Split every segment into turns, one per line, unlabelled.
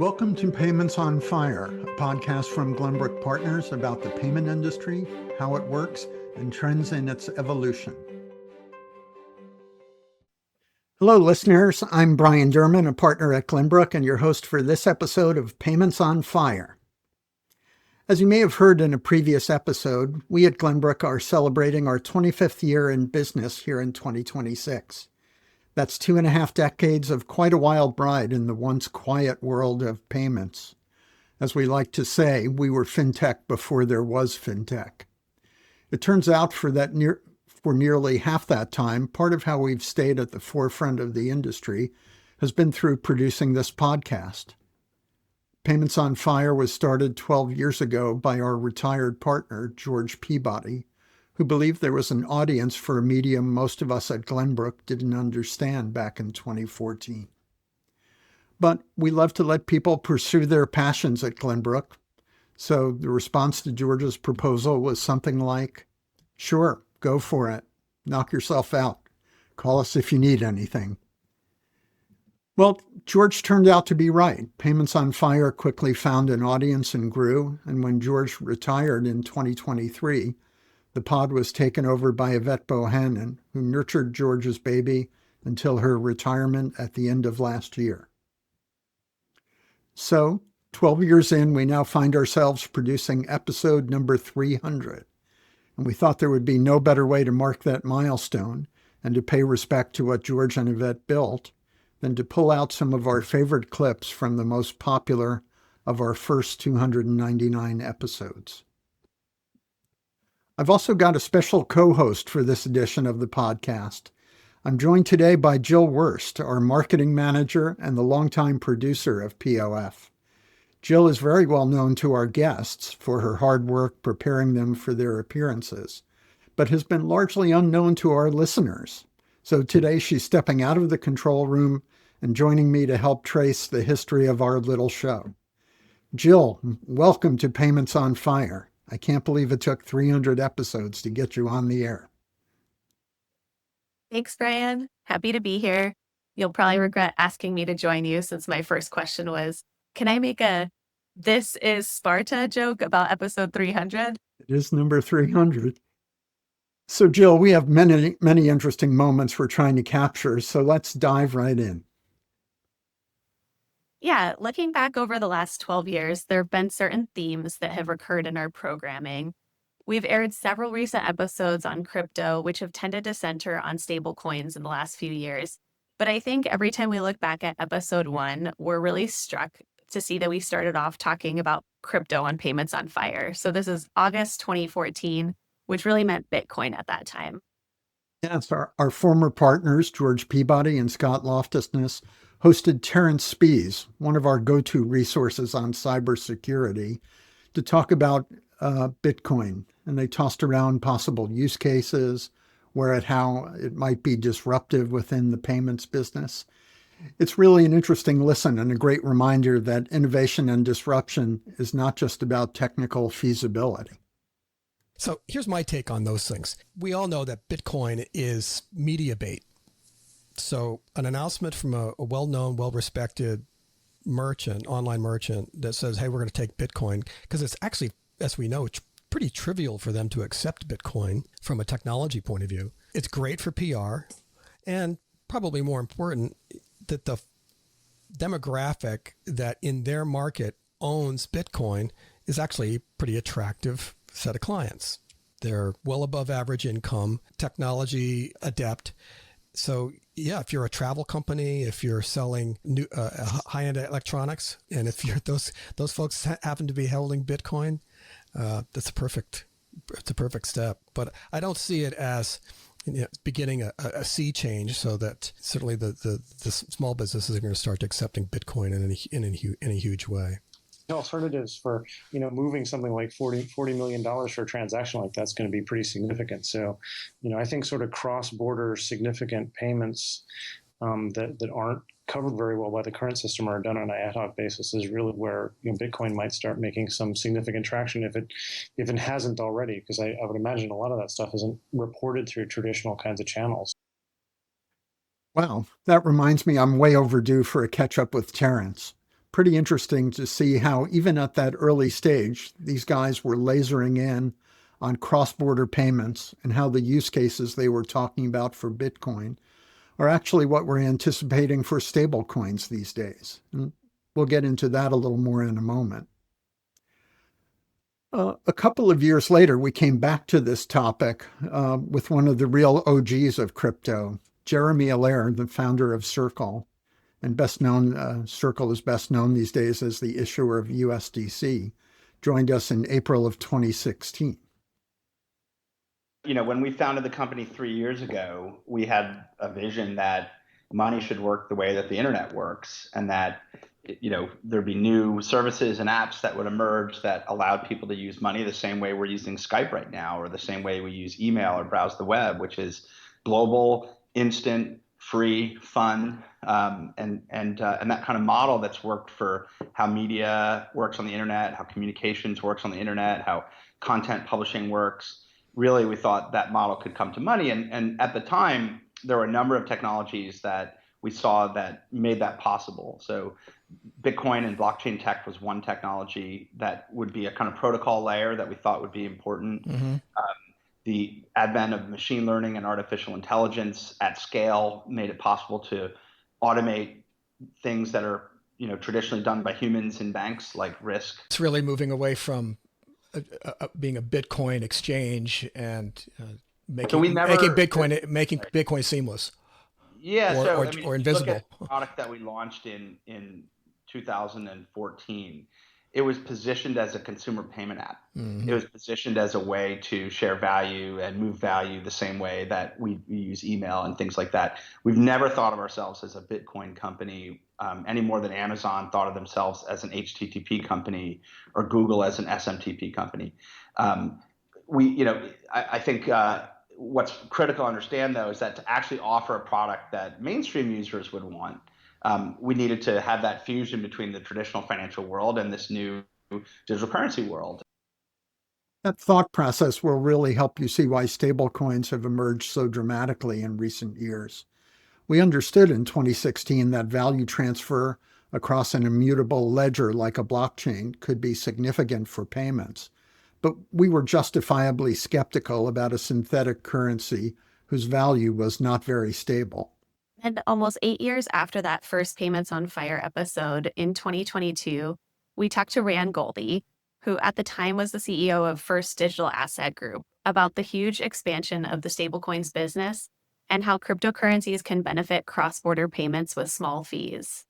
Welcome to Payments on Fire, a podcast from Glenbrook Partners about the payment industry, how it works, and trends in its evolution. Hello, listeners. I'm Bryan Derman, a partner at Glenbrook, and your host for this episode of Payments on Fire. As you may have heard in a previous episode, we at Glenbrook are celebrating our 25th year in business here in 2026. That's 2.5 decades of quite a wild ride in the once quiet world of payments. As we like to say, we were fintech before there was fintech. It turns out for nearly half that time, part of how we've stayed at the forefront of the industry has been through producing this podcast. Payments on Fire was started 12 years ago by our retired partner, George Peabody, who believed there was an audience for a medium most of us at Glenbrook didn't understand back in 2014. But we love to let people pursue their passions at Glenbrook, so the response to George's proposal was something like, "Sure, go for it. Knock yourself out. Call us if you need anything." Well, George turned out to be right. Payments on Fire quickly found an audience and grew, and when George retired in 2023, the pod was taken over by Yvette Bohanan, who nurtured George's baby until her retirement at the end of last year. So, 12 years in, we now find ourselves producing episode number 300. And we thought there would be no better way to mark that milestone and to pay respect to what George and Yvette built than to pull out some of our favorite clips from the most popular of our first 299 episodes. I've also got a special co-host for this edition of the podcast. I'm joined today by Jill Wurst, our marketing manager and the longtime producer of POF. Jill is very well known to our guests for her hard work preparing them for their appearances, but has been largely unknown to our listeners. So today she's stepping out of the control room and joining me to help trace the history of our little show. Jill, welcome to Payments on Fire. I can't believe it took 300 episodes to get you on the air.
Thanks, Bryan. Happy to be here. You'll probably regret asking me to join you since my first question was, can I make a "This is Sparta" joke about episode 300?
It is number 300. So, Jill, we have many, many interesting moments we're trying to capture, so let's dive right in.
Yeah, looking back over the last 12 years, there have been certain themes that have recurred in our programming. We've aired several recent episodes on crypto, which have tended to center on stable coins in the last few years. But I think every time we look back at episode 1, we're really struck to see that we started off talking about crypto on Payments on Fire. So this is August 2014, which really meant Bitcoin at that time.
Yes, our former partners, George Peabody and Scott Loftusness, hosted Terrence Spees, one of our go-to resources on cybersecurity, to talk about Bitcoin. And they tossed around possible use cases, how it might be disruptive within the payments business. It's really an interesting listen and a great reminder that innovation and disruption is not just about technical feasibility.
So here's my take on those things. We all know that Bitcoin is media bait. So an announcement from a well-known, well-respected merchant, online merchant that says, hey, we're going to take Bitcoin, because it's actually, as we know, it's pretty trivial for them to accept Bitcoin from a technology point of view. It's great for PR, and probably more important, that the demographic that in their market owns Bitcoin is actually a pretty attractive set of clients. They're well above average income, technology adept. So yeah, if you're a travel company, if you're selling new high-end electronics, and if you're those folks happen to be holding Bitcoin, it's a perfect step. But I don't see it as beginning a sea change, so that certainly the small businesses are going to start accepting Bitcoin in a huge way.
Alternatives for moving something like $40 million for a transaction like that's going to be pretty significant. So I think sort of cross-border significant payments that aren't covered very well by the current system or are done on an ad hoc basis is really where Bitcoin might start making some significant traction if it hasn't already, because I would imagine a lot of that stuff isn't reported through traditional kinds of channels.
Wow, that reminds me I'm way overdue for a catch up with Terrence. pretty interesting to see how even at that early stage, these guys were lasering in on cross-border payments and how the use cases they were talking about for Bitcoin are actually what we're anticipating for stable coins these days. And we'll get into that a little more in a moment. A couple of years later, we came back to this topic with one of the real OGs of crypto, Jeremy Allaire, the founder of Circle, and best known, Circle is best known these days as the issuer of USDC, joined us in April of 2016.
When we founded the company 3 years ago, we had a vision that money should work the way that the internet works, and that there'd be new services and apps that would emerge that allowed people to use money the same way we're using Skype right now, or the same way we use email or browse the web, which is global, instant, free, fun, and that kind of model that's worked for how media works on the internet, how communications works on the internet, how content publishing works. Really, we thought that model could come to money. And at the time, there were a number of technologies that we saw that made that possible. So Bitcoin and blockchain tech was one technology that would be a kind of protocol layer that we thought would be important.
Mm-hmm.
The advent of machine learning and artificial intelligence at scale made it possible to automate things that are traditionally done by humans in banks, like risk.
It's really moving away from being a Bitcoin exchange and making Bitcoin seamless.
Yeah,
or invisible.
Look at the product that we launched in 2014. It was positioned as a consumer payment app.
Mm-hmm.
It was positioned as a way to share value and move value the same way that we use email and things like that. We've never thought of ourselves as a Bitcoin company any more than Amazon thought of themselves as an HTTP company or Google as an SMTP company. I think what's critical to understand, though, is that to actually offer a product that mainstream users would want, we needed to have that fusion between the traditional financial world and this new digital currency world.
That thought process will really help you see why stablecoins have emerged so dramatically in recent years. We understood in 2016 that value transfer across an immutable ledger like a blockchain could be significant for payments, but we were justifiably skeptical about a synthetic currency whose value was not very stable.
And almost 8 years after that first Payments on Fire episode in 2022, we talked to Rand Goldie, who at the time was the CEO of First Digital Asset Group, about the huge expansion of the stablecoins business and how cryptocurrencies can benefit cross-border payments with small fees.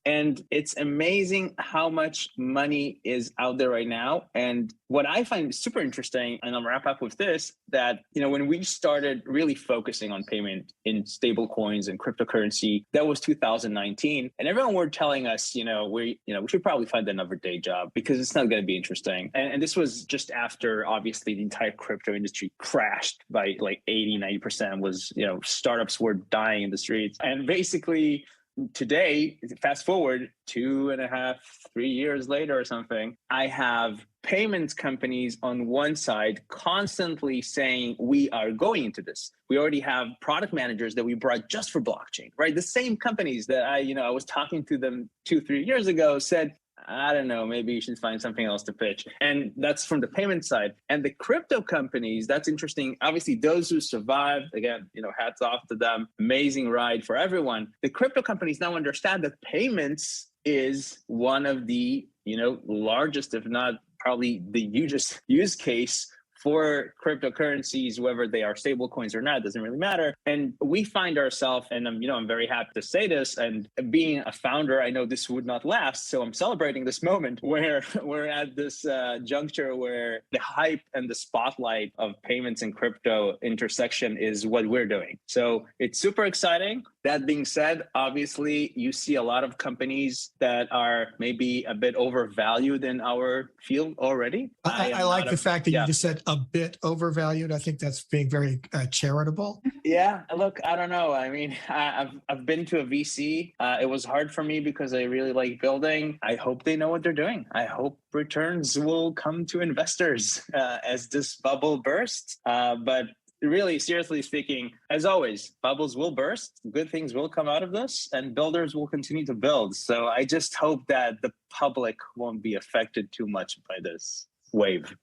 And it's amazing how much money is out there right now. And what I find super interesting, and I'll wrap up with this, that when we started really focusing on payment in stable coins and cryptocurrency, that was 2019. And everyone were telling us, we should probably find another day job because it's not going to be interesting. And this was just after, obviously, the entire crypto industry crashed by like 80-90%. Was, startups were dying in the streets. And basically, today, fast forward 2.5, 3 years later or something, I have payments companies on one side constantly saying we are going into this. We already have product managers that we brought just for blockchain, right? The same companies that I was talking to them 2-3 years ago said, I don't know, maybe you should find something else to pitch. And that's from the payment side. And the crypto companies, that's interesting. Obviously, those who survived, again, hats off to them. Amazing ride for everyone. The crypto companies now understand that payments is one of the, largest, if not probably the hugest use case for cryptocurrencies, whether they are stable coins or not, doesn't really matter. And we find ourselves, and I'm very happy to say this, and being a founder, I know this would not last. So I'm celebrating this moment where we're at this juncture where the hype and the spotlight of payments and crypto intersection is what we're doing. So it's super exciting. That being said, obviously, you see a lot of companies that are maybe a bit overvalued in our field already.
I like the fact that you just said a bit overvalued. I think that's being very charitable.
Yeah, look, I don't know. I mean, I've been to a VC. It was hard for me because I really like building. I hope they know what they're doing. I hope returns will come to investors as this bubble bursts. But really, seriously speaking, as always, bubbles will burst, good things will come out of this, and builders will continue to build. So I just hope that the public won't be affected too much by this wave.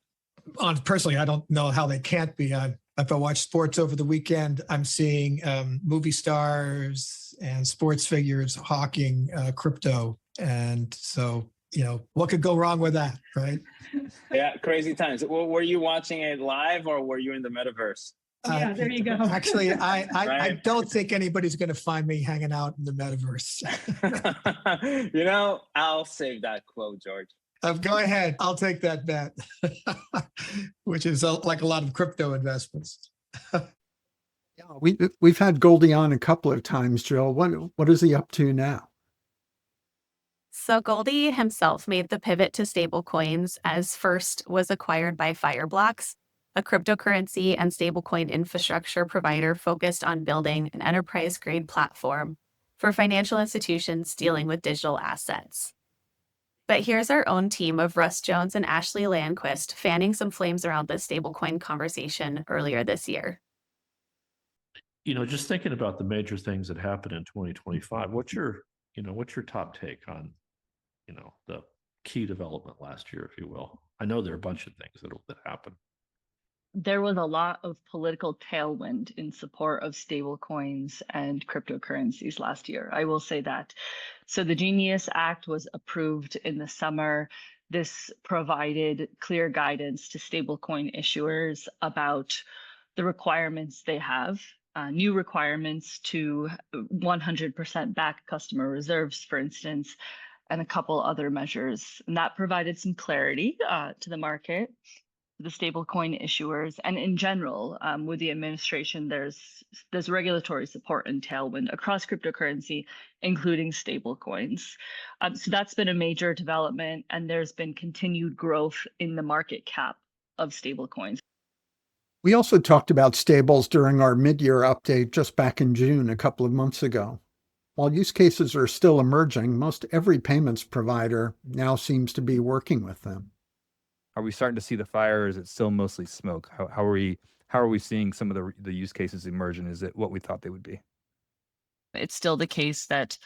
Personally, I don't know how they can't be. If I watch sports over the weekend, I'm seeing movie stars and sports figures hawking crypto. And so, what could go wrong with that, right?
Yeah, crazy times. Well, were you watching it live or were you in the metaverse?
Yeah, there you go.
Actually, I don't think anybody's going to find me hanging out in the metaverse.
I'll save that quote, George.
Go ahead. I'll take that bet, which is like a lot of crypto investments.
Yeah, we've had Goldie on a couple of times, Jill. What is he up to now?
So Goldie himself made the pivot to stablecoins as First was acquired by Fireblocks, a cryptocurrency and stablecoin infrastructure provider focused on building an enterprise-grade platform for financial institutions dealing with digital assets. But here's our own team of Russ Jones and Ashley Landquist fanning some flames around this stablecoin conversation earlier this year.
Just thinking about the major things that happened in 2025, what's your top take on, the key development last year, if you will? I know there are a bunch of things that happened.
There was a lot of political tailwind in support of stablecoins and cryptocurrencies last year. I will say that. So the Genius Act was approved in the summer. This provided clear guidance to stablecoin issuers about the requirements they have, new requirements to 100% back customer reserves, for instance, and a couple other measures. And that provided some clarity to the market, the stablecoin issuers, and in general, with the administration, there's regulatory support and tailwind across cryptocurrency, including stablecoins. So that's been a major development, and there's been continued growth in the market cap of stablecoins.
We also talked about stables during our mid-year update just back in June, a couple of months ago. While use cases are still emerging, most every payments provider now seems to be working with them.
Are we starting to see the fire, or is it still mostly smoke? How are we seeing some of the use cases emerge, and is it what we thought they would be?
It's still the case that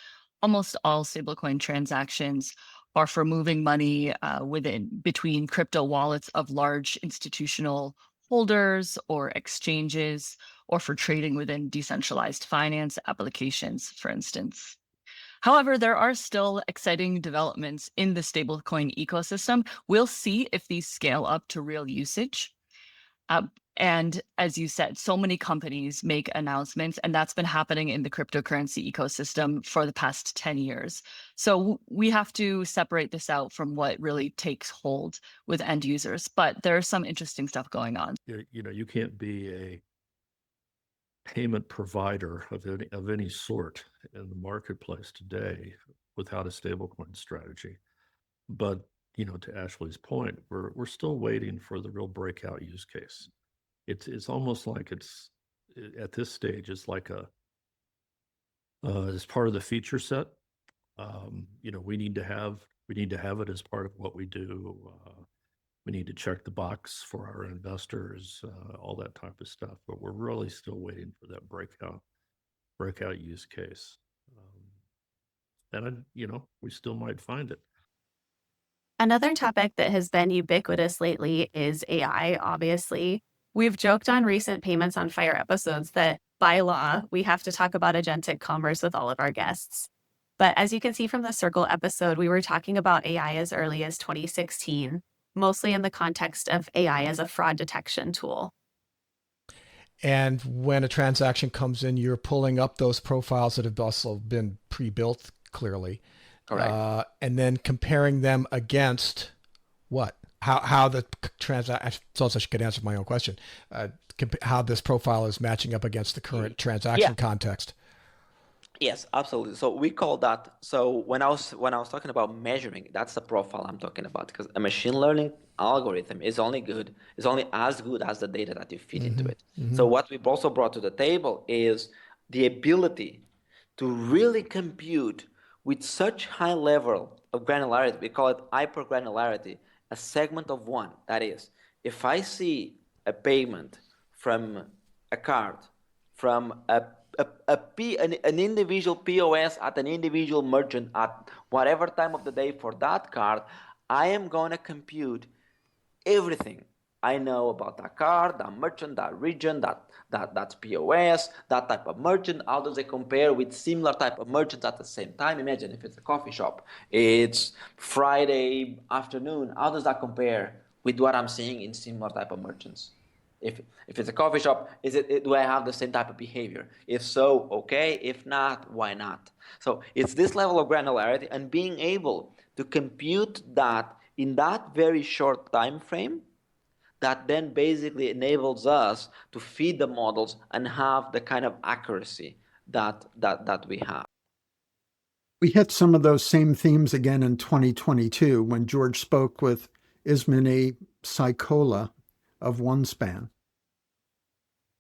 almost all stablecoin transactions are for moving money between crypto wallets of large institutional holders or exchanges, or for trading within decentralized finance applications, for instance. However, there are still exciting developments in the stablecoin ecosystem. We'll see if these scale up to real usage. And as you said, so many companies make announcements, and that's been happening in the cryptocurrency ecosystem for the past 10 years. So we have to separate this out from what really takes hold with end users. But there's some interesting stuff going on.
You can't be a payment provider of any sort in the marketplace today without a stablecoin strategy. But to Ashley's point, we're still waiting for the real breakout use case. It's almost like it's at this stage it's like as part of the feature set. We need to have it as part of what we do. We need to check the box for our investors, all that type of stuff. But we're really still waiting for that breakout use case. And we still might find it.
Another topic that has been ubiquitous lately is AI, obviously. We've joked on recent Payments on Fire episodes that by law, we have to talk about agentic commerce with all of our guests. But as you can see from the Circle episode, we were talking about AI as early as 2016, mostly in the context of AI as a fraud detection tool.
And when a transaction comes in, you're pulling up those profiles that have also been pre-built clearly.
Correct.
And then comparing them against what? How the transaction, I suppose I could answer my own question, how this profile is matching up against the current transaction context.
Yes, absolutely. So we call that. So when I was talking about measuring, that's the profile I'm talking about, because a machine learning algorithm is only as good as the data that you feed into it. So what we've also brought to the table is the ability to really compute with such high level of granularity. We call it hypergranularity, a segment of one. That is, if I see a payment from a card from an individual POS at an individual merchant at whatever time of the day for that card, I am going to compute everything I know about that card, that merchant, that region, that's POS, that type of merchant. How does it compare with similar type of merchants at the same time? Imagine if it's a coffee shop, it's Friday afternoon. How does that compare with what I'm seeing in similar type of merchants? If it's a coffee shop, do I have the same type of behavior? If so, okay. If not, why not? So it's this level of granularity and being able to compute that in that very short time frame that then basically enables us to feed the models and have the kind of accuracy that we have.
We hit some of those same themes again in 2022 when George spoke with Ismini Saikola of OneSpan.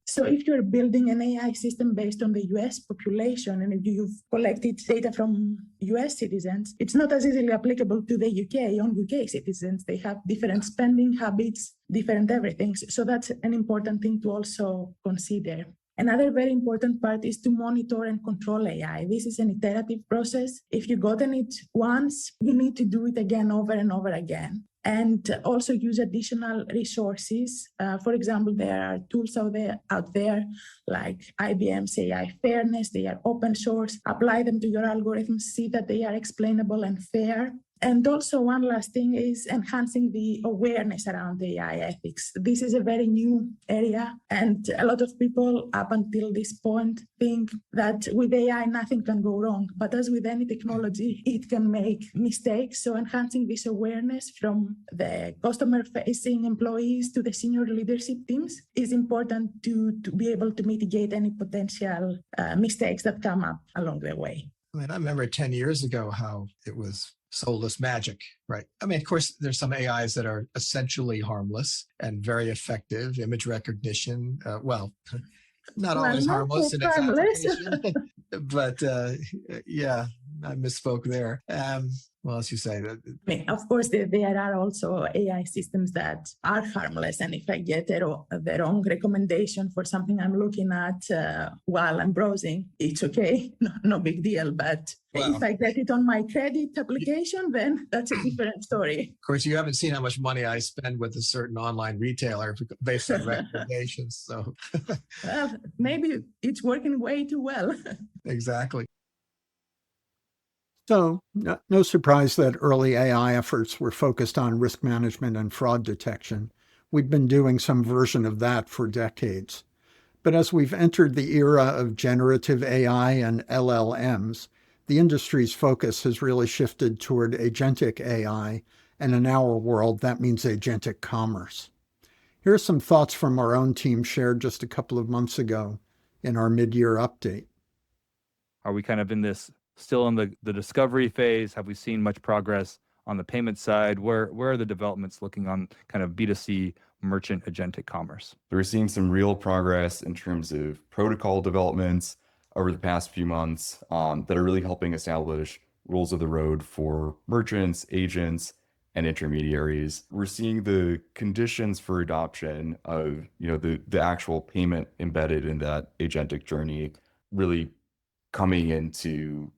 So if you're building an AI system based on the US population and if you've collected data from US citizens, it's not as easily applicable to the UK on UK citizens. They have different spending habits, different everything. So that's an important thing to also consider. Another very important part is to monitor and control AI. This is an iterative process. If you've gotten it once, you need to do it again over and over again. And also use additional resources. For example, there are tools out there like IBM's AI Fairness. They are open source. Apply them to your algorithms, see that they are explainable and fair. And also one last thing is enhancing the awareness around AI ethics. This is a very new area, and a lot of people up until this point think that with AI nothing can go wrong. But as with any technology, it can make mistakes. So enhancing this awareness from the customer-facing employees to the senior leadership teams is important to be able to mitigate any potential mistakes that come up along the way.
I mean, I remember 10 years ago how it was soulless magic, right? I mean, of course, there's some AIs that are essentially harmless and very effective. Image recognition, not always harmless in its application, but yeah, I misspoke there. Well, as you say,
I mean, of course, there are also AI systems that are harmless. And if I get the wrong recommendation for something I'm looking at while I'm browsing, it's okay, no big deal. But if I get it on my credit application, then that's a different story.
Of course, you haven't seen how much money I spend with a certain online retailer based on recommendations. So,
well, maybe it's working way too well.
Exactly.
So, no surprise that early AI efforts were focused on risk management and fraud detection. We've been doing some version of that for decades. But as we've entered the era of generative AI and LLMs, the industry's focus has really shifted toward agentic AI, and in our world, that means agentic commerce. Here are some thoughts from our own team shared just a couple of months ago in our mid-year update.
Are we kind of in this still in the discovery phase? Have we seen much progress on the payment side? Where are the developments looking on kind of B2C merchant agentic commerce?
We're seeing some real progress in terms of protocol developments over the past few months that are really helping establish rules of the road for merchants, agents, and intermediaries. We're seeing the conditions for adoption of the actual payment embedded in that agentic journey really coming into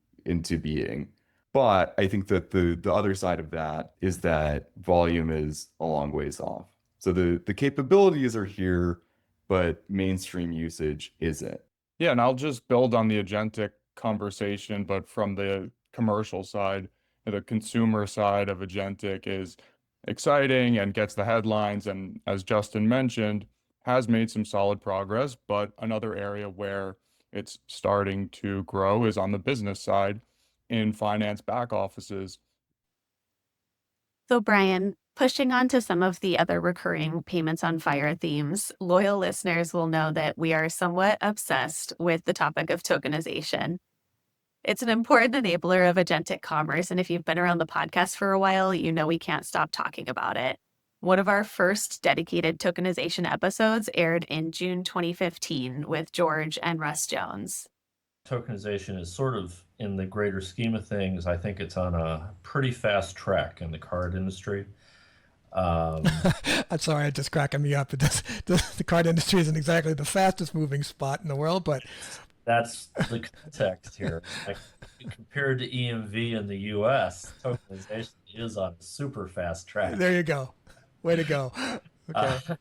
being. But I think that the other side of that is that volume is a long ways off. So the capabilities are here, but mainstream usage isn't.
Yeah, and I'll just build on the agentic conversation, but from the commercial side, the consumer side of agentic is exciting and gets the headlines, and as Justin mentioned, has made some solid progress. But another area where it's starting to grow is on the business side in finance back offices.
So Bryan, pushing on to some of the other recurring Payments on Fire themes, loyal listeners will know that we are somewhat obsessed with the topic of tokenization. It's an important enabler of agentic commerce, and if you've been around the podcast for a while, you know we can't stop talking about it. One of our first dedicated tokenization episodes aired in June 2015 with George and Russ Jones.
Tokenization is sort of, in the greater scheme of things, I think it's on a pretty fast track in the card industry.
I'm sorry, it's just cracking me up. The card industry isn't exactly the fastest moving spot in the world, but
That's the context here. Like, compared to EMV in the US, tokenization is on a super fast track.
there you go. Way to go. Okay.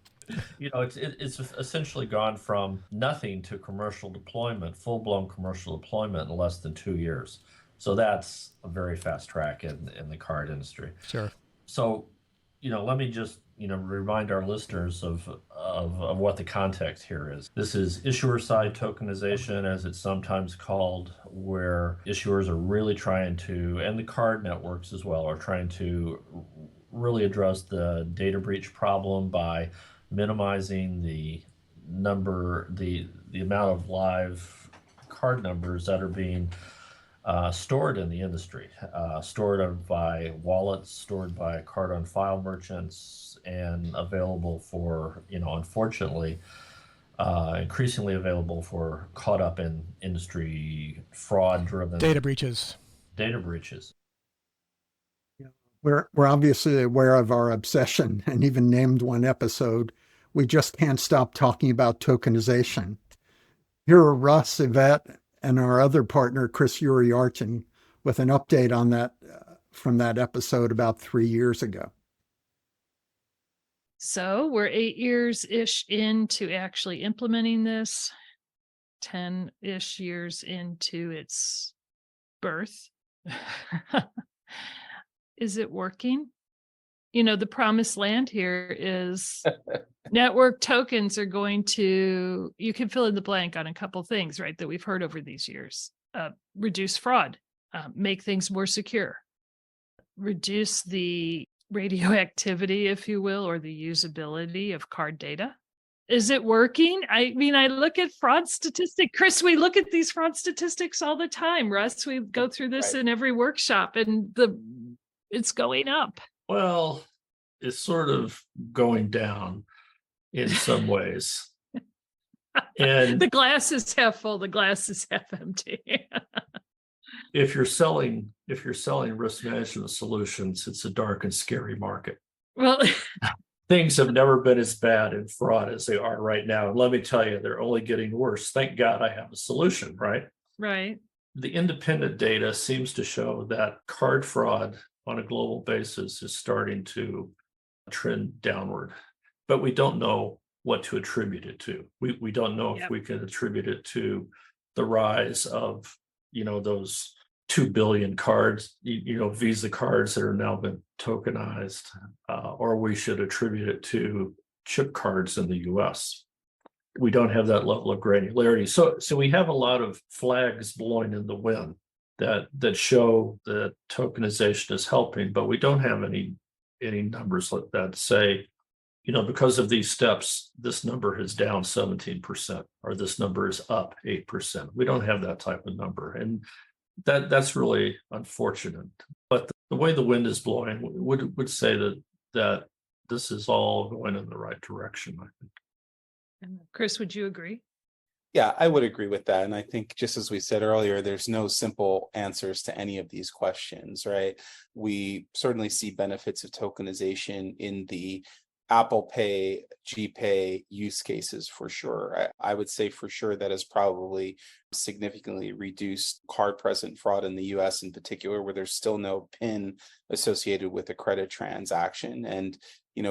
It's essentially gone from nothing to commercial deployment, full-blown commercial deployment in less than 2 years. So that's a very fast track in the card industry.
Sure.
So, let me just, remind our listeners of what the context here is. This is issuer-side tokenization, as it's sometimes called, where issuers are really trying to, and the card networks as well, are trying to really address the data breach problem by minimizing the amount of live card numbers that are being stored in the industry, stored by wallets, stored by card on file merchants, and available for, unfortunately, increasingly available for caught up in industry fraud-driven
data breaches.
We're obviously aware of our obsession and even named one episode. We just can't stop talking about tokenization. Here are Russ, Yvette, and our other partner, Chris Uriarchin, with an update on that from that episode about 3 years ago.
So we're 8 years-ish into actually implementing this, 10-ish years into its birth. Is it working? The promised land here is network tokens are going to, you can fill in the blank on a couple things, right, that we've heard over these years. Reduce fraud, make things more secure, reduce the radioactivity, if you will, or the usability of card data. Is it working? I mean, I look at fraud statistics. Chris, we look at these fraud statistics all the time. Russ, we go through this in every workshop, and it's going up.
Well, it's sort of going down in some ways. And
the glass is half full, the glass is half empty.
if you're selling risk management solutions, it's a dark and scary market.
Well,
things have never been as bad in fraud as they are right now. And let me tell you, they're only getting worse. Thank God I have a solution, right?
Right.
The independent data seems to show that card fraud on a global basis is starting to trend downward, but we don't know what to attribute it to. We don't know if we can attribute it to the rise of, those 2 billion cards, Visa cards that are now been tokenized, or we should attribute it to chip cards in the US. We don't have that level of granularity. So we have a lot of flags blowing in the wind that show that tokenization is helping, but we don't have any numbers like that say, because of these steps, this number is down 17%, or this number is up 8%. We don't have that type of number. And that's really unfortunate. But the way the wind is blowing would say that this is all going in the right direction, I think.
And Chris, would you agree?
Yeah, I would agree with that. And I think, just as we said earlier, there's no simple answers to any of these questions, right? We certainly see benefits of tokenization in the Apple Pay, GPay use cases for sure. I would say for sure that has probably significantly reduced card present fraud in the US in particular, where there's still no PIN associated with a credit transaction. And,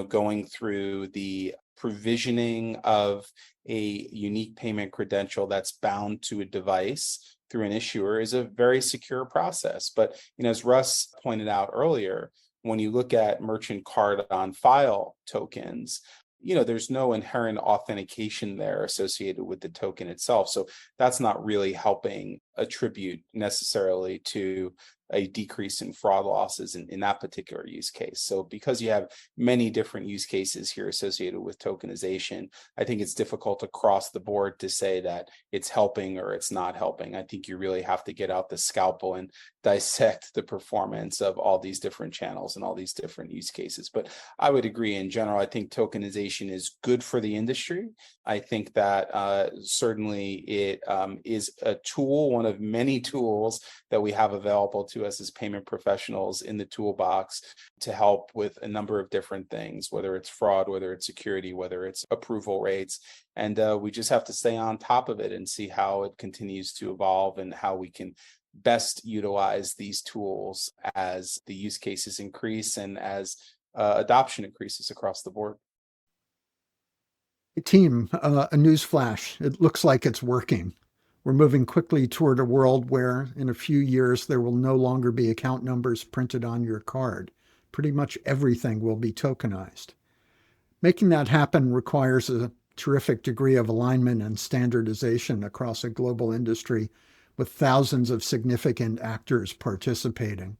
going through the provisioning of a unique payment credential that's bound to a device through an issuer is a very secure process. But, as Russ pointed out earlier, when you look at merchant card on file tokens, there's no inherent authentication there associated with the token itself. So that's not really helping attribute necessarily to a decrease in fraud losses in that particular use case. So because you have many different use cases here associated with tokenization, I think it's difficult across the board to say that it's helping or it's not helping. I think you really have to get out the scalpel and dissect the performance of all these different channels and all these different use cases. But I would agree in general, I think tokenization is good for the industry. I think that certainly it is a tool, one of many tools that we have available to to us as payment professionals in the toolbox to help with a number of different things, whether it's fraud, whether it's security, whether it's approval rates. And we just have to stay on top of it and see how it continues to evolve and how we can best utilize these tools as the use cases increase and as adoption increases across the board.
Hey, team, a news flash. It looks like it's working. We're moving quickly toward a world where, in a few years, there will no longer be account numbers printed on your card. Pretty much everything will be tokenized. Making that happen requires a terrific degree of alignment and standardization across a global industry with thousands of significant actors participating.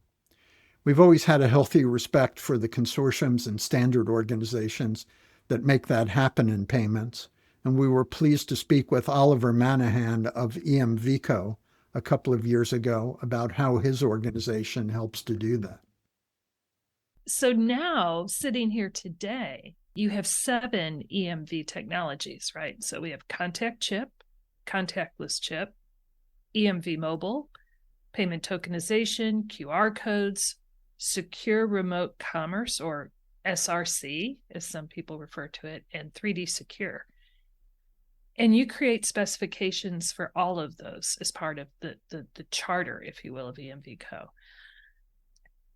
We've always had a healthy respect for the consortiums and standard organizations that make that happen in payments, and we were pleased to speak with Oliver Manahan of EMVCo a couple of years ago about how his organization helps to do that.
So now, sitting here today, you have 7 EMV technologies, right? So we have contact chip, contactless chip, EMV mobile, payment tokenization, QR codes, secure remote commerce, or SRC, as some people refer to it, and 3D Secure. And you create specifications for all of those as part of the charter, if you will, of EMVCo.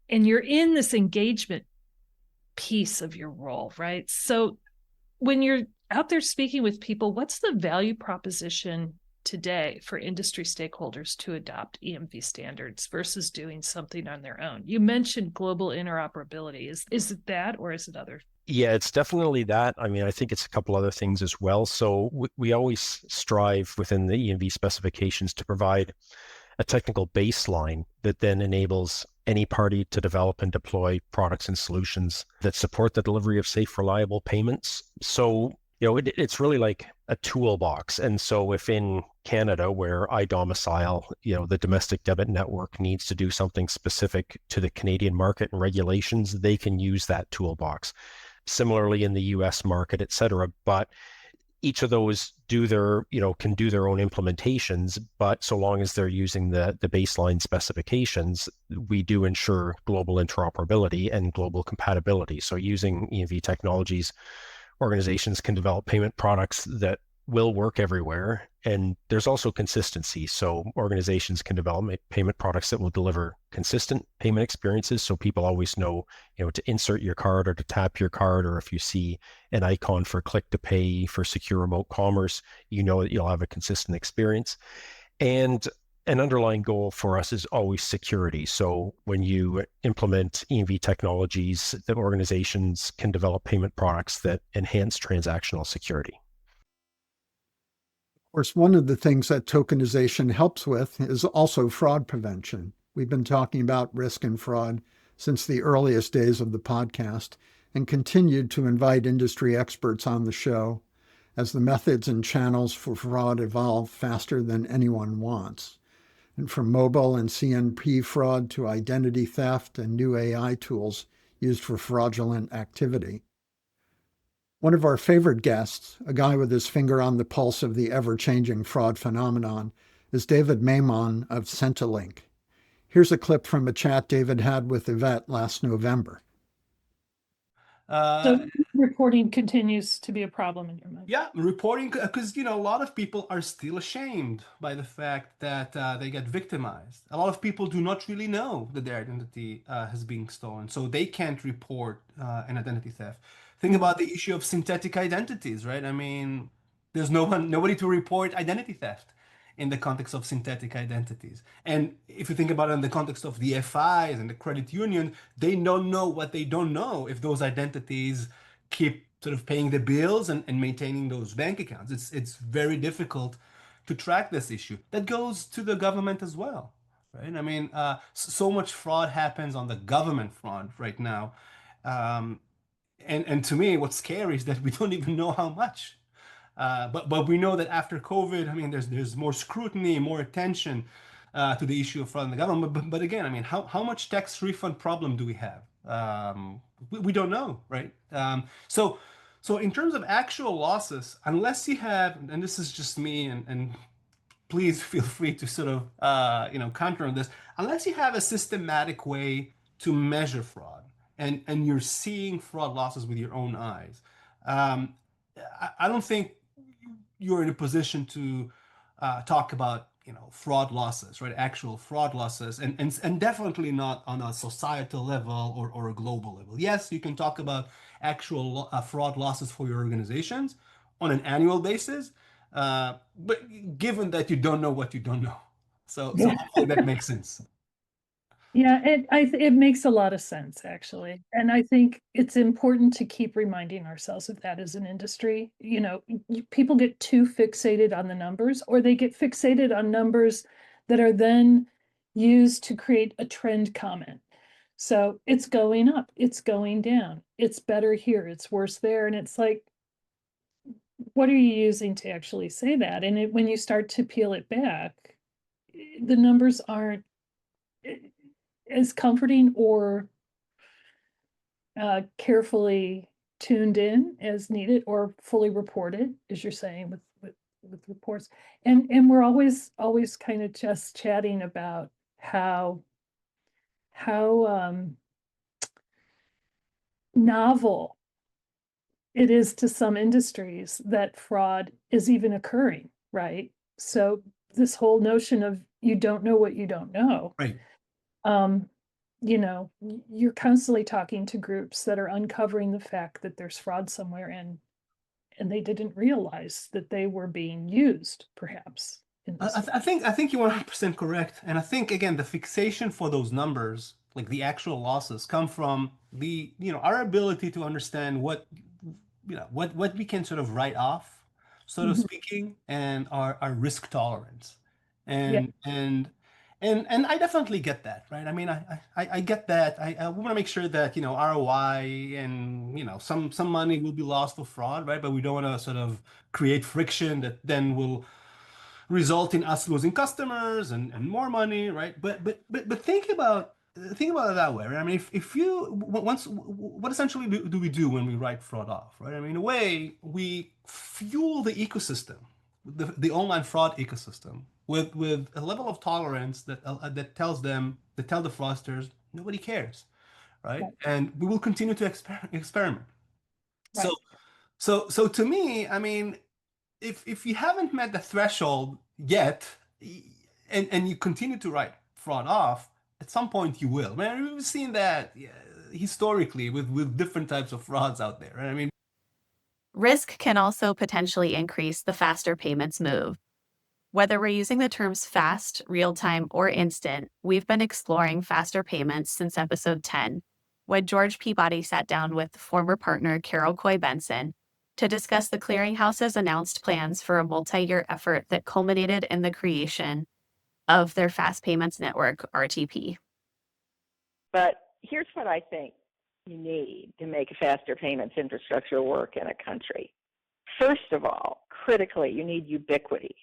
And you're in this engagement piece of your role, right? So when you're out there speaking with people, what's the value proposition today for industry stakeholders to adopt EMV standards versus doing something on their own? You mentioned global interoperability. Is it that, or is it other?
Yeah, it's definitely that. I mean, I think it's a couple other things as well. So we always strive within the EMV specifications to provide a technical baseline that then enables any party to develop and deploy products and solutions that support the delivery of safe, reliable payments. So, it's really like a toolbox. And so if in Canada, where I domicile, the domestic debit network needs to do something specific to the Canadian market and regulations, they can use that toolbox. Similarly in the US market, et cetera. But each of those can do their own implementations, but so long as they're using the baseline specifications, we do ensure global interoperability and global compatibility. So using EMV technologies, organizations can develop payment products that will work everywhere. And there's also consistency. So organizations can develop payment products that will deliver consistent payment experiences. So people always know, to insert your card or to tap your card, or if you see an icon for click to pay for secure remote commerce, that you'll have a consistent experience. And an underlying goal for us is always security. So when you implement EMV technologies, the organizations can develop payment products that enhance transactional security.
Of course, one of the things that tokenization helps with is also fraud prevention. We've been talking about risk and fraud since the earliest days of the podcast and continued to invite industry experts on the show as the methods and channels for fraud evolve faster than anyone wants. And from mobile and CNP fraud to identity theft and new AI tools used for fraudulent activity. One of our favorite guests, a guy with his finger on the pulse of the ever-changing fraud phenomenon, is David Maimon of Centilink. Here's a clip from a chat David had with Yvette last November.
So reporting continues to be a problem in your mind.
Yeah, reporting, because a lot of people are still ashamed by the fact that they get victimized. A lot of people do not really know that their identity has been stolen, so they can't report an identity theft. Think about the issue of synthetic identities, right? I mean, there's nobody to report identity theft in the context of synthetic identities. And if you think about it in the context of the FIs and the credit union, they don't know what they don't know if those identities keep sort of paying the bills and maintaining those bank accounts. It's very difficult to track this issue. That goes to the government as well, right? I mean, so much fraud happens on the government front right now. And to me, what's scary is that we don't even know how much. But we know that after COVID, I mean, there's more scrutiny, more attention to the issue of fraud in the government. But again, I mean, how much tax refund problem do we have? We don't know, right? So in terms of actual losses, unless you have, and this is just me and please feel free to sort of counter on this. Unless you have a systematic way to measure fraud and you're seeing fraud losses with your own eyes, I don't think you're in a position to talk about fraud losses, right? Actual fraud losses, and definitely not on a societal level or a global level. Yes, you can talk about actual fraud losses for your organizations on an annual basis, but given that you don't know what you don't know, so hopefully that makes sense.
Yeah, it makes a lot of sense, actually. And I think it's important to keep reminding ourselves of that as an industry. People get too fixated on the numbers, or they get fixated on numbers that are then used to create a trend comment. So it's going up, it's going down, it's better here, it's worse there. And it's like, what are you using to actually say that? And when you start to peel it back, the numbers aren't as comforting or carefully tuned in as needed, or fully reported, as you're saying, with reports. And we're always kind of just chatting about how novel it is to some industries that fraud is even occurring, right? So this whole notion of you don't know what you don't know.
Right.
You're constantly talking to groups that are uncovering the fact that there's fraud somewhere, and they didn't realize that they were being used, perhaps.
I think you're 100% correct. And I think, again, the fixation for those numbers, like the actual losses, come from our ability to understand what we can sort of write off, sort of speaking, and our risk tolerance. And I definitely get that, right? I mean, I get that. I want to make sure that ROI and some money will be lost for fraud, right? But we don't want to sort of create friction that then will result in us losing customers and more money, right? But think about it that way, right? I mean, if you what essentially do we do when we write fraud off, right? I mean, in a way, we fuel the ecosystem, the online fraud ecosystem, with a level of tolerance that tell the fraudsters nobody cares, right? And we will continue to experiment.
Right.
So to me, I mean, if you haven't met the threshold yet, and you continue to write fraud off, at some point you will. I mean, we've seen that historically with different types of frauds out there. Right? I mean,
risk can also potentially increase the faster payments move. Whether we're using the terms fast, real-time, or instant, we've been exploring faster payments since episode 10, when George Peabody sat down with former partner Carol Coy Benson to discuss the clearinghouse's announced plans for a multi-year effort that culminated in the creation of their fast payments network, RTP.
But here's what I think you need to make a faster payments infrastructure work in a country. First of all, critically, you need ubiquity.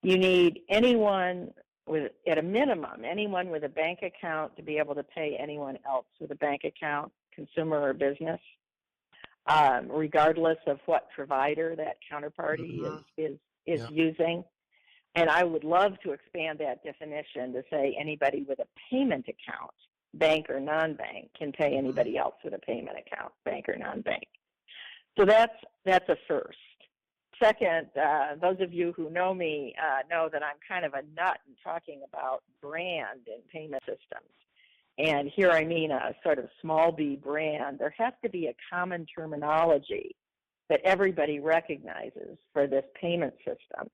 You need anyone with, at a minimum, anyone with a bank account to be able to pay anyone else with a bank account, consumer or business, regardless of what provider that counterparty is using. And I would love to expand that definition to say anybody with a payment account, bank or non-bank, can pay anybody else with a payment account, bank or non-bank. So that's a first. Second, those of you who know me know that I'm kind of a nut in talking about brand in payment systems. And here I mean a sort of small b brand. There has to be a common terminology that everybody recognizes for this payment system,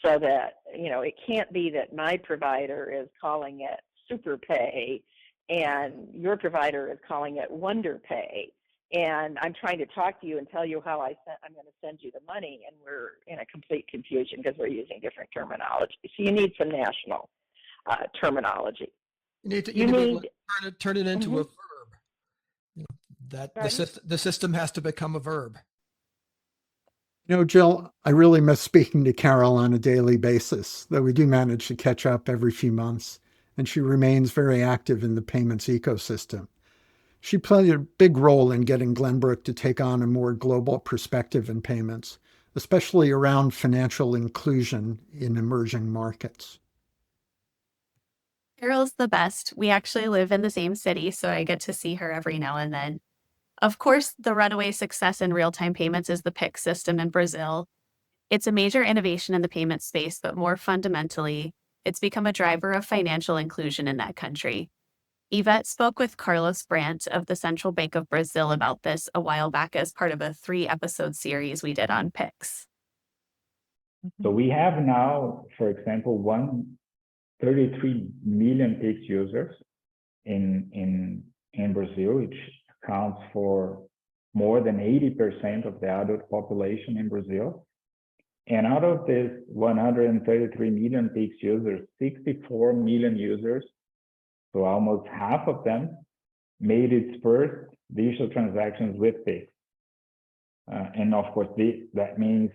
so that, it can't be that my provider is calling it SuperPay and your provider is calling it WonderPay. And I'm trying to talk to you and tell you how I'm going to send you the money, and we're in a complete confusion because we're using different terminology. So you need some national terminology.
You need to be able to turn it into a verb. That the system has to become a verb.
Jill, I really miss speaking to Carol on a daily basis, though we do manage to catch up every few months, and she remains very active in the payments ecosystem. She played a big role in getting Glenbrook to take on a more global perspective in payments, especially around financial inclusion in emerging markets?
Carol's the best. We actually live in the same city, so I get to see her every now and then. Of course, the runaway success in real-time payments is the PIX system in Brazil. It's a major innovation in the payment space, but more fundamentally, it's become a driver of financial inclusion in that country. Yvette spoke with Carlos Brandt of the Central Bank of Brazil about this a while back as part of a 3-episode series we did on PIX.
So we have now, for example, 133 million PIX users in Brazil, which accounts for more than 80% of the adult population in Brazil. And out of this 133 million PIX users, 64 million users, so almost half of them, made its first digital transactions with PIX. And of course, that means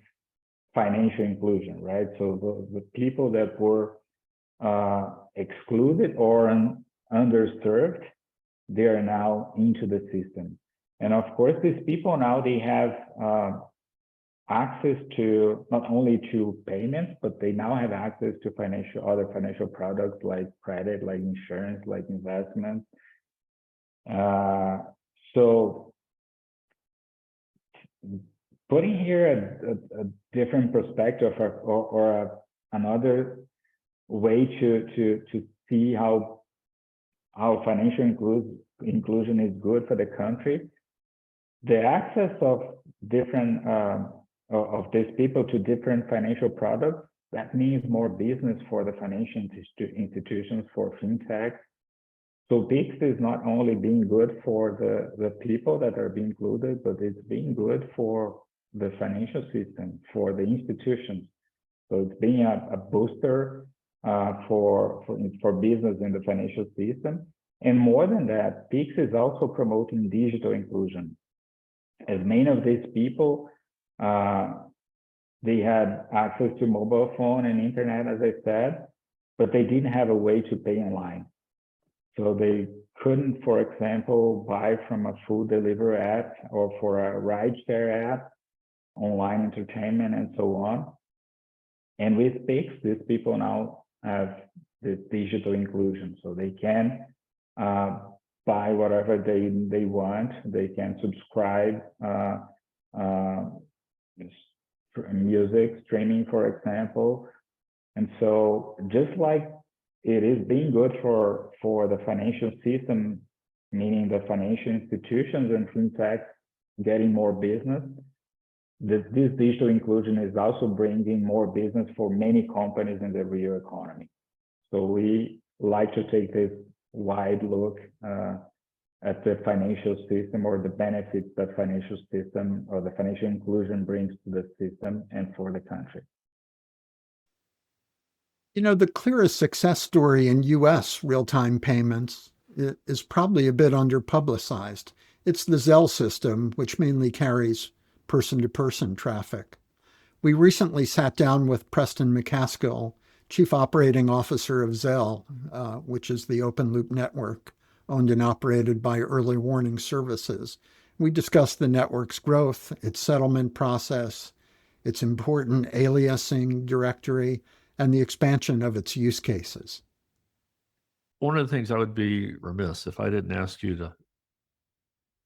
financial inclusion, right? So the people that were excluded or underserved, they are now into the system. And of course, these people now, they have access to not only to payments, but they now have access to other financial products like credit, like insurance, like investments. So putting here a different perspective or another way to see how financial inclusion is good for the country, the access of different of these people to different financial products, that means more business for the financial institutions, for fintech. So PIX is not only being good for the people that are being included, but it's being good for the financial system, for the institutions. So it's being a booster for business in the financial system. And more than that, PIX is also promoting digital inclusion. As many of these people, they had access to mobile phone and internet, as I said, but they didn't have a way to pay online. So they couldn't, for example, buy from a food delivery app or for a rideshare app, online entertainment, and so on. And with PIX, these people now have this digital inclusion. So they can buy whatever they want. They can subscribe music streaming, for example. And so just like it is being good for the financial system, meaning the financial institutions and fintech getting more business, this digital inclusion is also bringing more business for many companies in the real economy. So we like to take this wide look at the financial system or the benefits that financial system or the financial inclusion brings to the system and for the country.
You know, the clearest success story in U.S. real-time payments is probably a bit underpublicized. It's the Zelle system, which mainly carries person-to-person traffic. We recently sat down with Preston McCaskill, Chief Operating Officer of Zelle, which is the open-loop network owned and operated by Early Warning Services. We discussed the network's growth, its settlement process, its important aliasing directory, and the expansion of its use cases.
One of the things I would be remiss if I didn't ask you to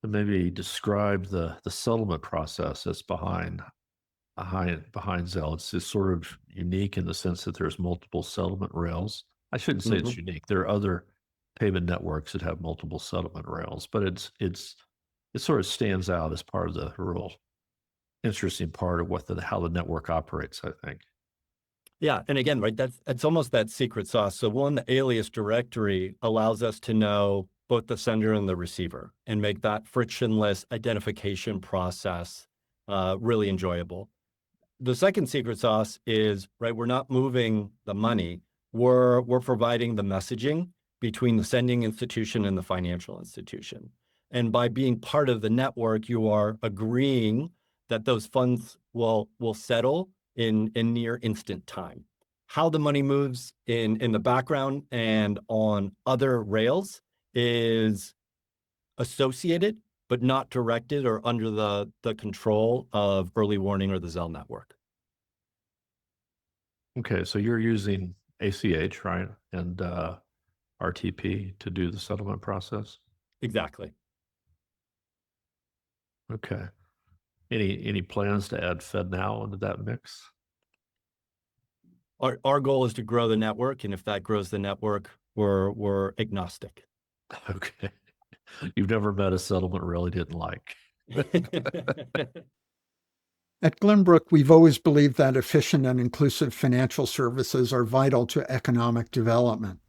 maybe describe the settlement process that's behind Zelle. It's just sort of unique in the sense that there's multiple settlement rails. I shouldn't say it's unique. There are other payment networks that have multiple settlement rails, but it sort of stands out as part of the real interesting part of how the network operates, I think.
Yeah, and again, right, that's almost that secret sauce. So one alias directory allows us to know both the sender and the receiver and make that frictionless identification process really enjoyable. The second secret sauce is, right, we're not moving the money, we're providing the messaging between the sending institution and the financial institution. And by being part of the network, you are agreeing that those funds will settle in near instant time. How the money moves in the background and on other rails is associated but not directed or under the control of early warning or the Zelle network.
Okay, so you're using ACH, right? And RTP to do the settlement process?
Exactly.
Okay. Any plans to add FedNow into that mix?
Our goal is to grow the network, and if that grows the network, we're agnostic.
Okay. You've never met a settlement really didn't like.
At Glenbrook, we've always believed that efficient and inclusive financial services are vital to economic development.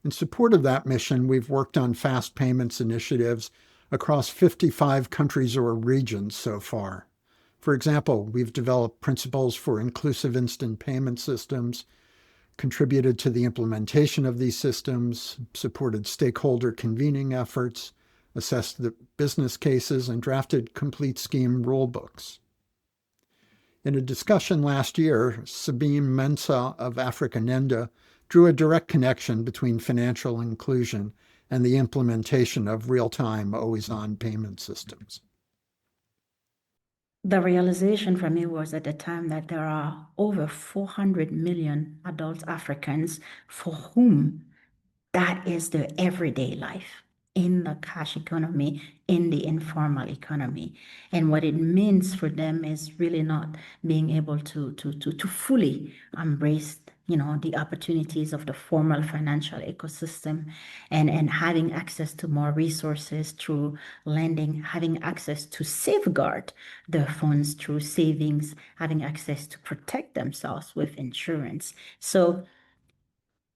In support of that mission, we've worked on fast payments initiatives across 55 countries or regions so far. For example, we've developed principles for inclusive instant payment systems, contributed to the implementation of these systems, supported stakeholder convening efforts, assessed the business cases, and drafted complete scheme rulebooks. In a discussion last year, Sabine Mensah of Africanenda drew a direct connection between financial inclusion and the implementation of real-time, always-on payment systems.
The realization for me was at the time that there are over 400 million adult Africans for whom that is their everyday life in the cash economy, in the informal economy. And what it means for them is really not being able to fully embrace the opportunities of the formal financial ecosystem and having access to more resources through lending, having access to safeguard their funds through savings, having access to protect themselves with insurance. So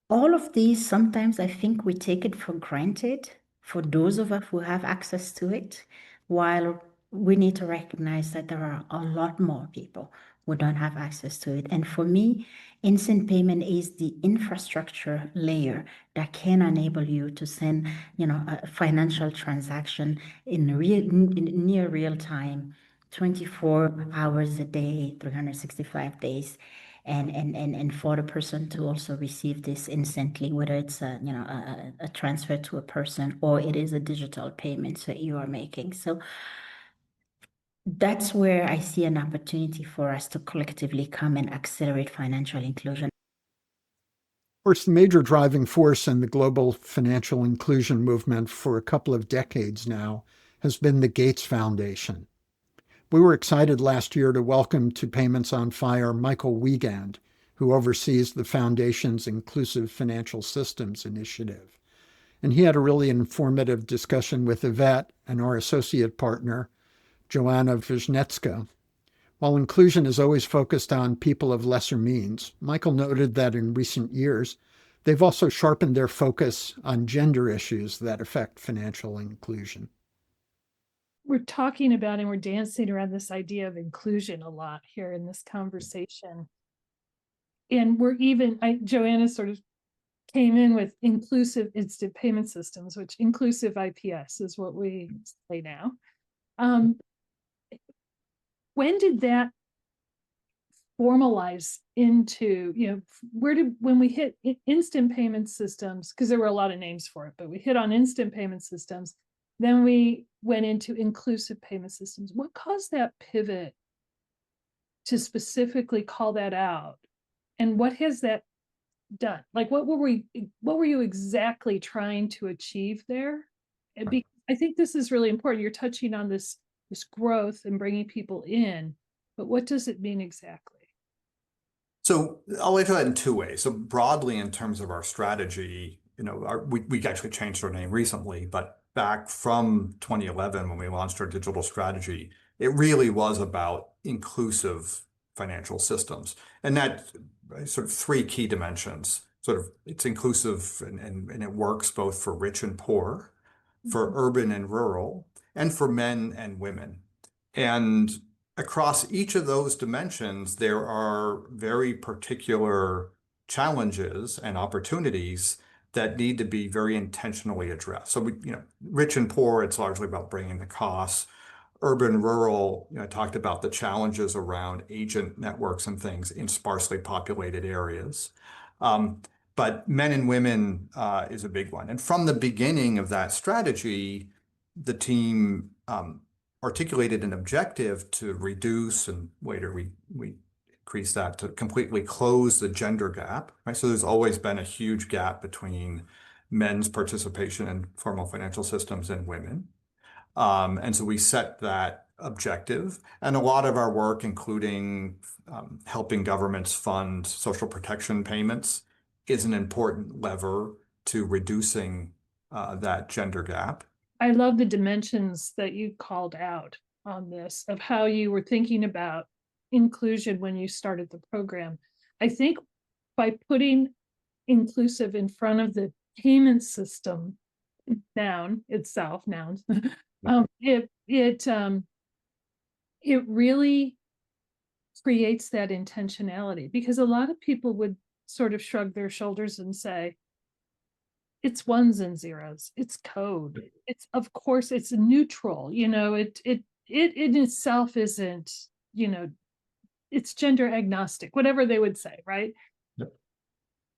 all of these, sometimes I think we take it for granted for those of us who have access to it, while we need to recognize that there are a lot more people who don't have access to it. And for me, instant payment is the infrastructure layer that can enable you to send, a financial transaction in near real time, 24 hours a day, 365 days. And for the person to also receive this instantly, whether it's a transfer to a person or it is a digital payment that you are making. So that's where I see an opportunity for us to collectively come and accelerate financial inclusion.
Of course, the major driving force in the global financial inclusion movement for a couple of decades now has been the Gates Foundation. We were excited last year to welcome to Payments on Fire Michael Wiegand, who oversees the Foundation's Inclusive Financial Systems Initiative. And he had a really informative discussion with Yvette and our associate partner, Joanna Wisniewska. While inclusion is always focused on people of lesser means, Michael noted that in recent years, they've also sharpened their focus on gender issues that affect financial inclusion.
We're talking about and we're dancing around this idea of inclusion a lot here in this conversation. And we're even, Joanna sort of came in with inclusive instant payment systems, which inclusive IPS is what we say now. When did that formalize into, when we hit instant payment systems, because there were a lot of names for it, but we hit on instant payment systems, then we went into inclusive payment systems. What caused that pivot to specifically call that out? And what has that done? Like, what were you exactly trying to achieve there? I think this is really important. You're touching on this growth and bringing people in, but what does it mean exactly?
So I'll answer that in two ways. So broadly, in terms of our strategy, we actually changed our name recently, but back from 2011, when we launched our digital strategy, it really was about inclusive financial systems. And that sort of three key dimensions. It's inclusive and it works both for rich and poor, for urban and rural, and for men and women. And across each of those dimensions, there are very particular challenges and opportunities that need to be very intentionally addressed. So rich and poor, it's largely about bringing the costs. Urban, rural, I talked about the challenges around agent networks and things in sparsely populated areas. But men and women is a big one. And from the beginning of that strategy, the team articulated an objective to reduce, and later we increased that to completely close the gender gap, right? So there's always been a huge gap between men's participation in formal financial systems and women. And so we set that objective, and a lot of our work, including helping governments fund social protection payments, is an important lever to reducing that gender gap.
I love the dimensions that you called out on this, of how you were thinking about inclusion when you started the program. I think by putting inclusive in front of the payment system noun itself, nouns, it really creates that intentionality, because a lot of people would sort of shrug their shoulders and say, it's ones and zeros, it's code, it's, of course it's neutral, you know, it in itself isn't, you know, it's gender agnostic, whatever they would say, right?
Yep.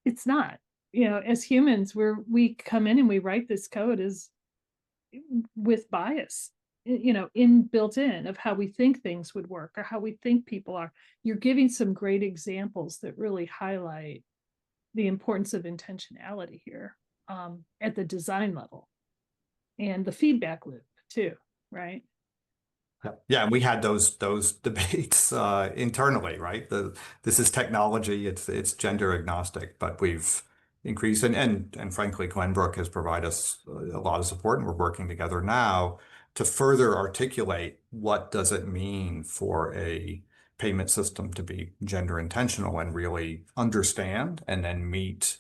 It's not, you know, as humans, we come in and we write this code as with bias, you know, built in of how we think things would work or how we think people are. You're giving some great examples that really highlight the importance of intentionality here, at the design level, and the feedback loop too, right?
Yeah, and we had those debates internally, right? This is technology, it's gender agnostic, but we've increased, and frankly, Glenbrook has provided us a lot of support, and we're working together now to further articulate what does it mean for a payment system to be gender intentional and really understand and then meet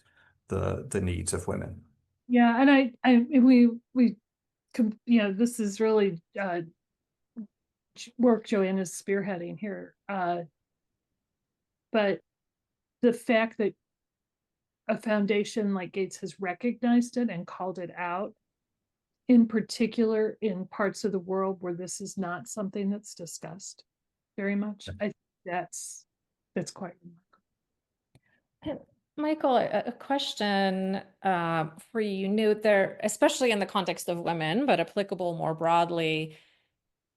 the needs of women.
Yeah, and we you know, this is really work Joanna's spearheading here, but the fact that a foundation like Gates has recognized it and called it out, in particular in parts of the world where this is not something that's discussed very much, I think that's quite remarkable.
Michael, a question for you. You knew there, especially in the context of women, but applicable more broadly,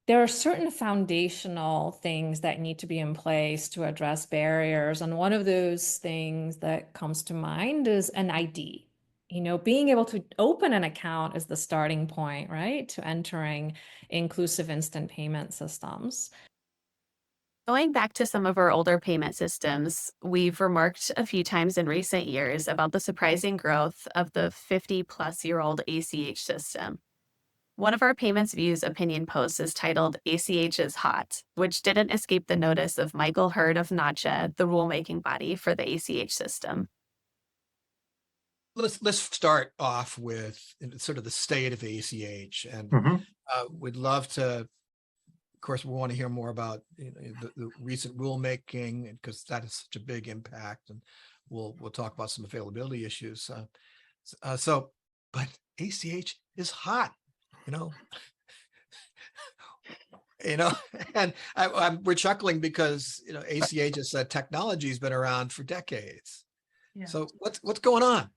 there are certain foundational things that need to be in place to address barriers. And one of those things that comes to mind is an ID. You know, being able to open an account is the starting point, right, to entering inclusive instant payment systems.
Going back to some of our older payment systems, we've remarked a few times in recent years about the surprising growth of the 50-plus-year-old ACH system. One of our Payments Views opinion posts is titled ACH is Hot, which didn't escape the notice of Michael Hurd of NACHA, the rulemaking body for the ACH system.
Let's start off with sort of the state of ACH, and we'd love to, of course, we want to hear more about the recent rulemaking, because that is such a big impact, and we'll talk about some availability issues. But ACH is hot, and we're chuckling because ACH as a technology has been around for decades. Yeah. So what's going on?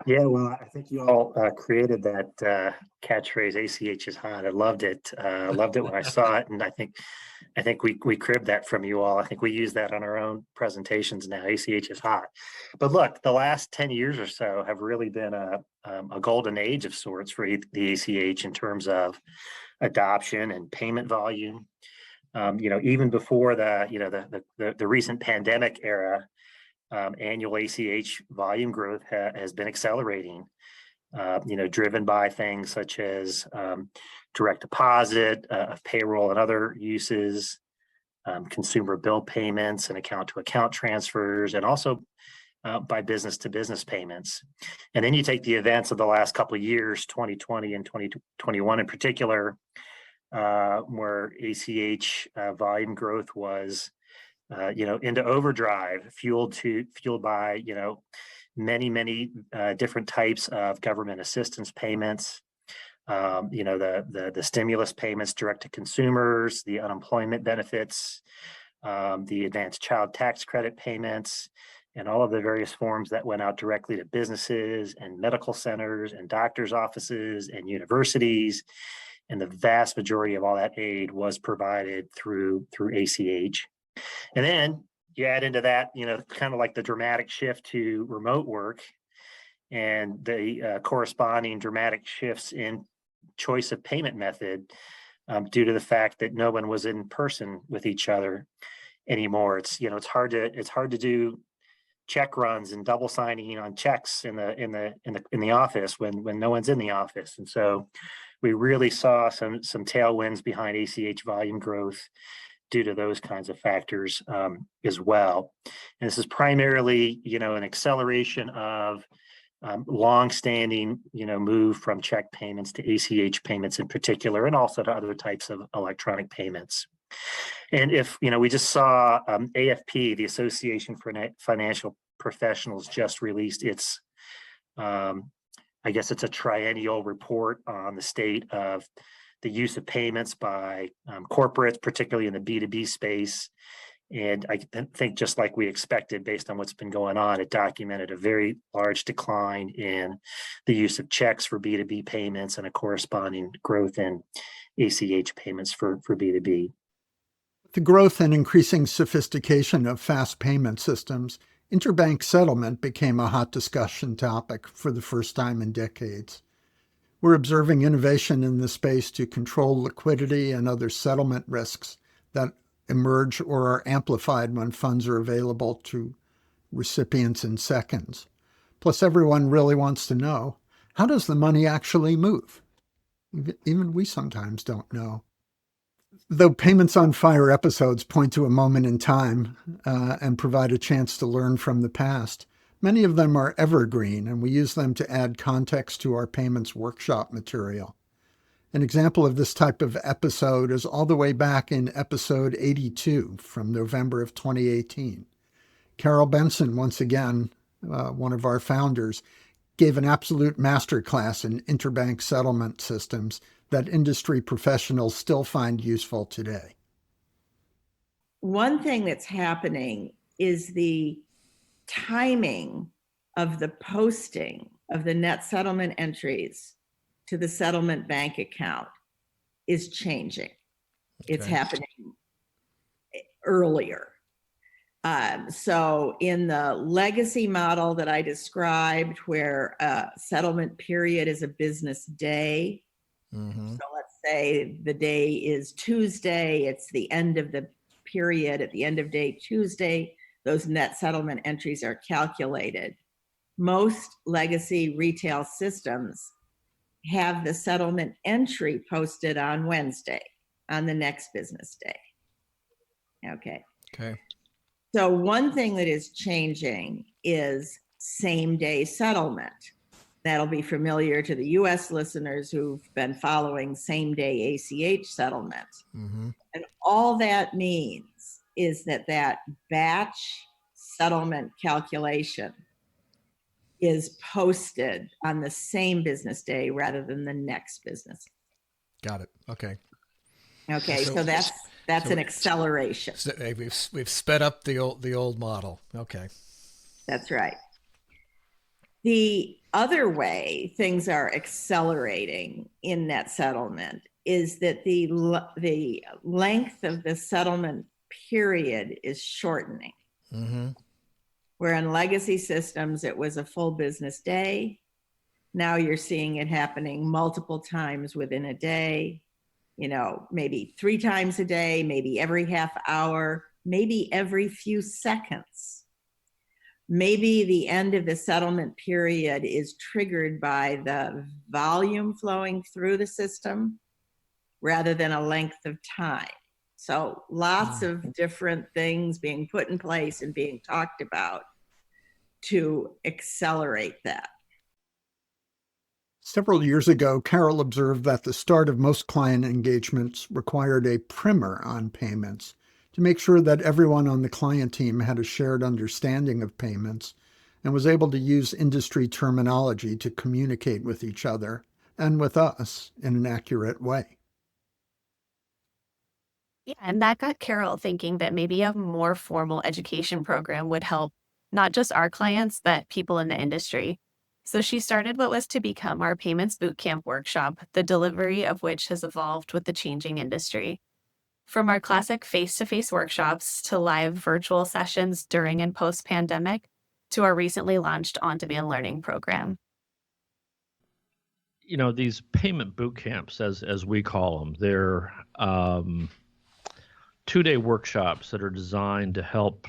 Yeah, well, I think you all created that catchphrase "ACH is hot." I loved it. Loved it when I saw it, and I think we cribbed that from you all. I think we use that on our own presentations now. ACH is hot. But look, the last 10 years or so have really been a golden age of sorts for the ACH in terms of adoption and payment volume. Even before the recent pandemic era, annual ACH volume growth has been accelerating, driven by things such as direct deposit of payroll and other uses, consumer bill payments and account-to-account transfers, and also by business-to-business payments. And then you take the events of the last couple of years, 2020 and 2021 in particular, where ACH volume growth was into overdrive, fueled by many different types of government assistance payments, the stimulus payments direct to consumers, the unemployment benefits, the advanced child tax credit payments, and all of the various forms that went out directly to businesses and medical centers and doctors' offices and universities. And the vast majority of all that aid was provided through ACH. And then you add into that, kind of like the dramatic shift to remote work and the corresponding dramatic shifts in choice of payment method due to the fact that no one was in person with each other anymore. It's hard to do check runs and double signing on checks in the office when no one's in the office. And so we really saw some tailwinds behind ACH volume growth due to those kinds of factors as well. And this is primarily, an acceleration of long-standing, move from check payments to ACH payments in particular, and also to other types of electronic payments. And if, we just saw AFP, the Association for Financial Professionals, just released its, I guess it's a triennial report on the state of the use of payments by corporates, particularly in the B2B space. And I think just like we expected, based on what's been going on, it documented a very large decline in the use of checks for B2B payments and a corresponding growth in ACH payments for B2B.
The growth and increasing sophistication of fast payment systems, interbank settlement became a hot discussion topic for the first time in decades. We're observing innovation in the space to control liquidity and other settlement risks that emerge or are amplified when funds are available to recipients in seconds. Plus, everyone really wants to know, how does the money actually move? Even we sometimes don't know. Though Payments on Fire episodes point to a moment in time and provide a chance to learn from the past, many of them are evergreen, and we use them to add context to our payments workshop material. An example of this type of episode is all the way back in episode 82 from November of 2018. Carol Benson, once again, one of our founders, gave an absolute masterclass in interbank settlement systems that industry professionals still find useful today.
One thing that's happening is the timing of the posting of the net settlement entries to the settlement bank account is changing. It's happening earlier. So in the legacy model that I described, where a settlement period is a business day, so let's say the day is Tuesday, it's the end of the period at the end of day Tuesday, those net settlement entries are calculated. Most legacy retail systems have the settlement entry posted on Wednesday, on the next business day. Okay. So one thing that is changing is same day settlement. That'll be familiar to the US listeners who've been following same day ACH settlement. And all that means is that batch settlement calculation is posted on the same business day rather than the next business.
Got it. Okay.
So that's an acceleration.
So we've sped up the old model. Okay.
That's right. The other way things are accelerating in net settlement is that the length of the settlement period is shortening. Where in legacy systems, it was a full business day. Now you're seeing it happening multiple times within a day, maybe 3 times a day, maybe every half hour, maybe every few seconds. Maybe the end of the settlement period is triggered by the volume flowing through the system rather than a length of time. So lots of different things being put in place and being talked about to accelerate that.
Several years ago, Carol observed that the start of most client engagements required a primer on payments to make sure that everyone on the client team had a shared understanding of payments and was able to use industry terminology to communicate with each other and with us in an accurate way.
Yeah, and that got Carol thinking that maybe a more formal education program would help not just our clients, but people in the industry. So she started what was to become our Payments Bootcamp workshop, the delivery of which has evolved with the changing industry. From our classic face-to-face workshops to live virtual sessions during and post-pandemic, to our recently launched on-demand learning program.
You know, these payment boot camps, as we call them, they're 2-day workshops that are designed to help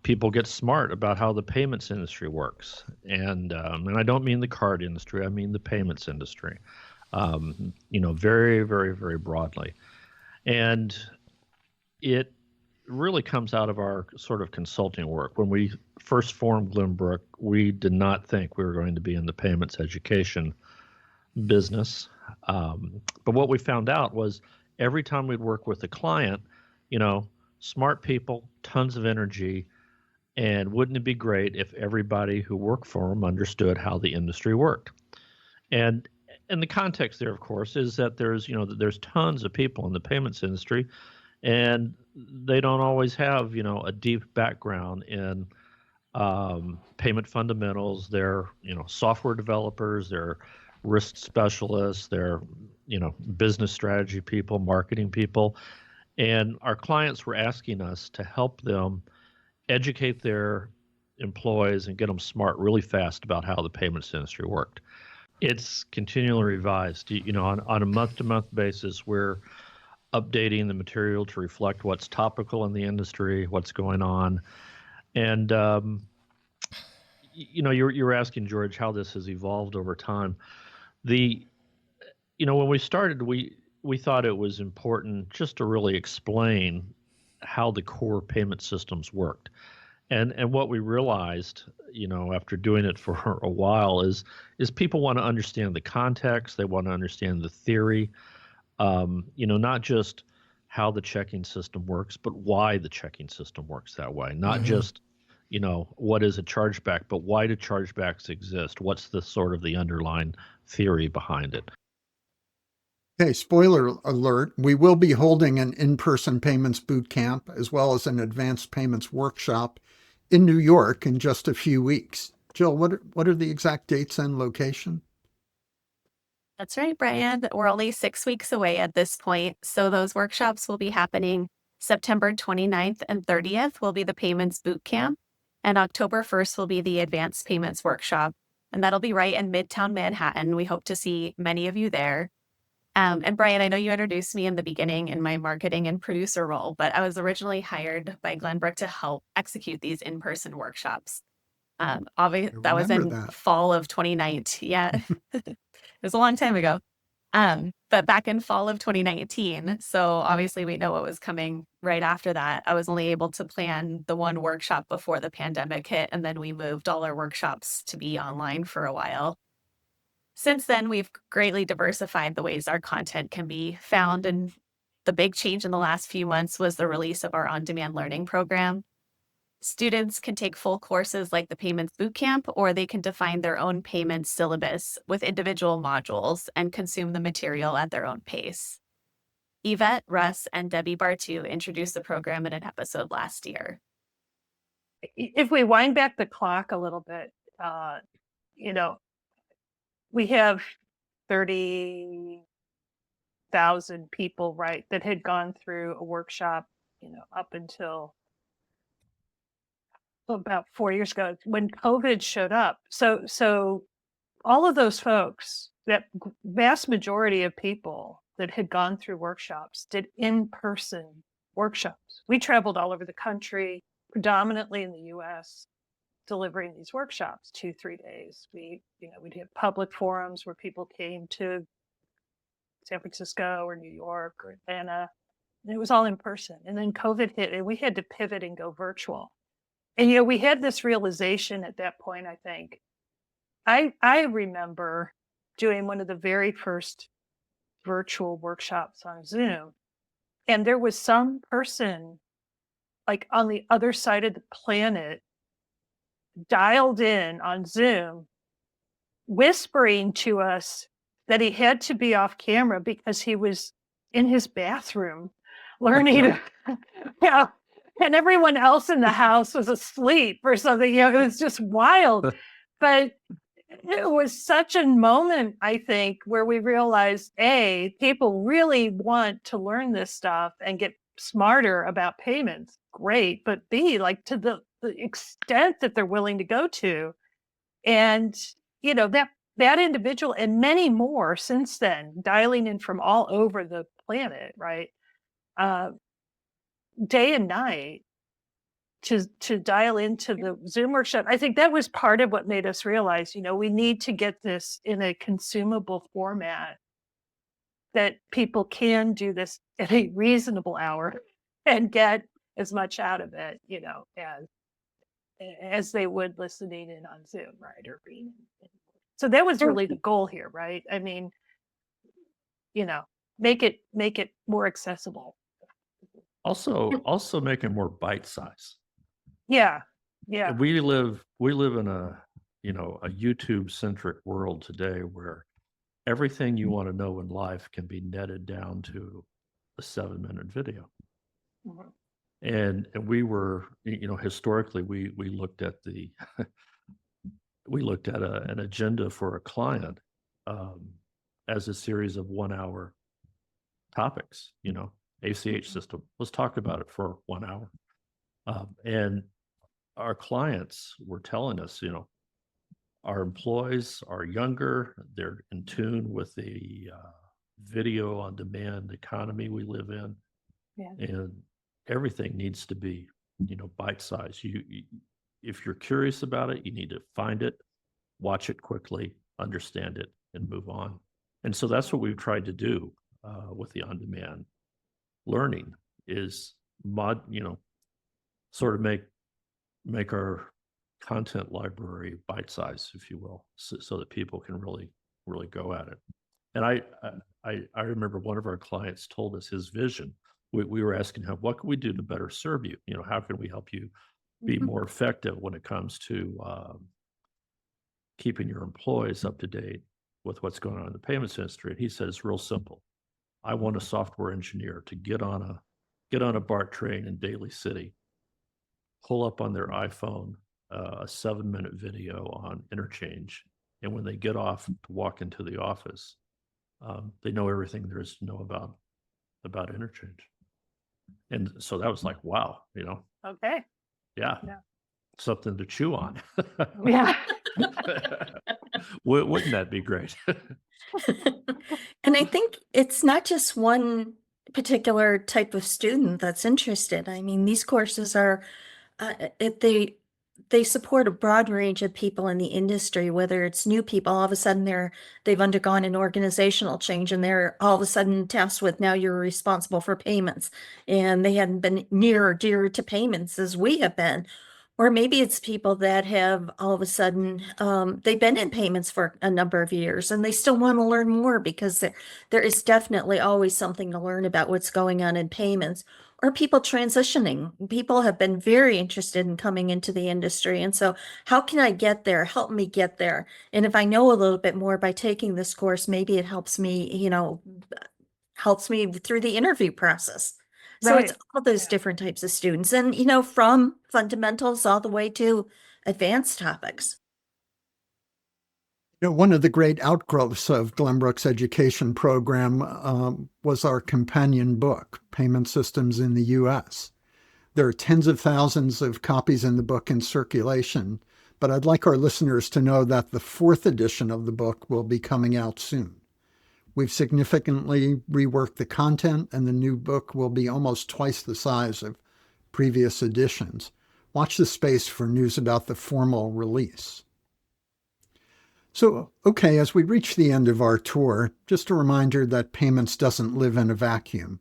people get smart about how the payments industry works. And I don't mean the card industry, I mean the payments industry, very, very, very broadly. And it really comes out of our sort of consulting work. When we first formed Glenbrook, we did not think we were going to be in the payments education business. But what we found out was every time we'd work with a client, smart people, tons of energy, and wouldn't it be great if everybody who worked for them understood how the industry worked? And the context there, of course, is that there's tons of people in the payments industry, and they don't always have, a deep background in payment fundamentals. They're, software developers, they're risk specialists, they're, business strategy people, marketing people. And our clients were asking us to help them educate their employees and get them smart really fast about how the payments industry worked. It's continually revised. On a month-to-month basis, we're updating the material to reflect what's topical in the industry, what's going on. And, you're asking, George, how this has evolved over time. When we started, we thought it was important just to really explain how the core payment systems worked. And what we realized, after doing it for a while is people want to understand the context, they want to understand the theory, not just how the checking system works, but why the checking system works that way. Not just, what is a chargeback, but why do chargebacks exist? What's the sort of the underlying theory behind it?
Okay, spoiler alert, we will be holding an in-person payments boot camp as well as an advanced payments workshop in New York in just a few weeks. Jill, what are the exact dates and location?
That's right, Bryan. We're only 6 weeks away at this point. So those workshops will be happening September 29th and 30th will be the Payments Bootcamp, and October 1st will be the Advanced Payments Workshop. And that'll be right in Midtown Manhattan. We hope to see many of you there. And Bryan, I know you introduced me in the beginning in my marketing and producer role, but I was originally hired by Glenbrook to help execute these in-person workshops. Obviously, that was in fall of 2019. Yeah, it was a long time ago. But back in fall of 2019, so obviously we know what was coming right after that. I was only able to plan the one workshop before the pandemic hit, and then we moved all our workshops to be online for a while. Since then, we've greatly diversified the ways our content can be found, and the big change in the last few months was the release of our on-demand learning program. Students can take full courses like the Payments Bootcamp, or they can define their own payments syllabus with individual modules and consume the material at their own pace. Yvette, Russ, and Debbie Bartu introduced the program in an episode last year.
If we wind back the clock a little bit, we have 30,000 people, right, that had gone through a workshop, up until about 4 years ago when COVID showed up. So all of those folks, that vast majority of people that had gone through workshops did in-person workshops. We traveled all over the country, predominantly in the US, delivering these workshops 2-3 days. We'd have public forums where people came to San Francisco or New York or Atlanta, and it was all in person. And then COVID hit and we had to pivot and go virtual. And, we had this realization at that point, I think. I remember doing one of the very first virtual workshops on Zoom, and there was some person like on the other side of the planet dialed in on Zoom, whispering to us that he had to be off camera because he was in his bathroom learning, and everyone else in the house was asleep or something. It was just wild. But it was such a moment, I think, where we realized, A, people really want to learn this stuff and get smarter about payments. Great. But B, like to the extent that they're willing to go to. And, that individual and many more since then, dialing in from all over the planet, right? Day and night to dial into the Zoom workshop. I think that was part of what made us realize, we need to get this in a consumable format that people can do this at a reasonable hour and get as much out of it, as they would listening in on Zoom, right? Or being. So that was really the goal here, right? I mean, make it more accessible.
Also make it more bite size.
Yeah.
We live in a YouTube centric world today where everything you want to know in life can be netted down to a 7-minute video. Mm-hmm. And we were, historically we looked at an agenda for a client as a series of 1-hour topics. ACH system. Let's talk about it for 1 hour. And our clients were telling us, our employees are younger, they're in tune with the video on demand economy we live in. Yeah. And everything needs to be, bite size. If you're curious about it, you need to find it, watch it quickly, understand it, and move on. And so that's what we've tried to do with the on-demand learning is sort of make our content library bite-sized, if you will, so that people can really go at it. And I remember one of our clients told us his vision. We were asking him, what can we do to better serve you? How can we help you be more effective when it comes to keeping your employees up to date with what's going on in the payments industry? And he said, it's real simple. I want a software engineer to get on a BART train in Daly City, pull up on their iPhone a 7-minute video on interchange, and when they get off to walk into the office, they know everything there is to know about interchange. And so that was like, wow,
Okay.
Yeah. Something to chew on.
Yeah.
Wouldn't that be great?
And I think it's not just one particular type of student that's interested. I mean, these courses are, they support a broad range of people in the industry, whether it's new people, all of a sudden they've undergone an organizational change and they're all of a sudden tasked with, now you're responsible for payments, and they hadn't been near or dear to payments as we have been. Or maybe it's people that have all of a sudden, they've been in payments for a number of years and they still want to learn more, because there is definitely always something to learn about what's going on in payments. Or people transitioning. People have been very interested in coming into the industry. And so how can I get there? Help me get there. And if I know a little bit more by taking this course, maybe it helps me, helps me through the interview process. So
Right.
it's all those different types of students, and, from fundamentals all the way to advanced topics.
One of the great outgrowths of Glenbrook's education program was our companion book, Payment Systems in the U.S. There are tens of thousands of copies in the book in circulation, but I'd like our listeners to know that the 4th edition of the book will be coming out soon. We've significantly reworked the content, and the new book will be almost twice the size of previous editions. Watch the space for news about the formal release. So, okay, as we reach the end of our tour, just a reminder that payments doesn't live in a vacuum.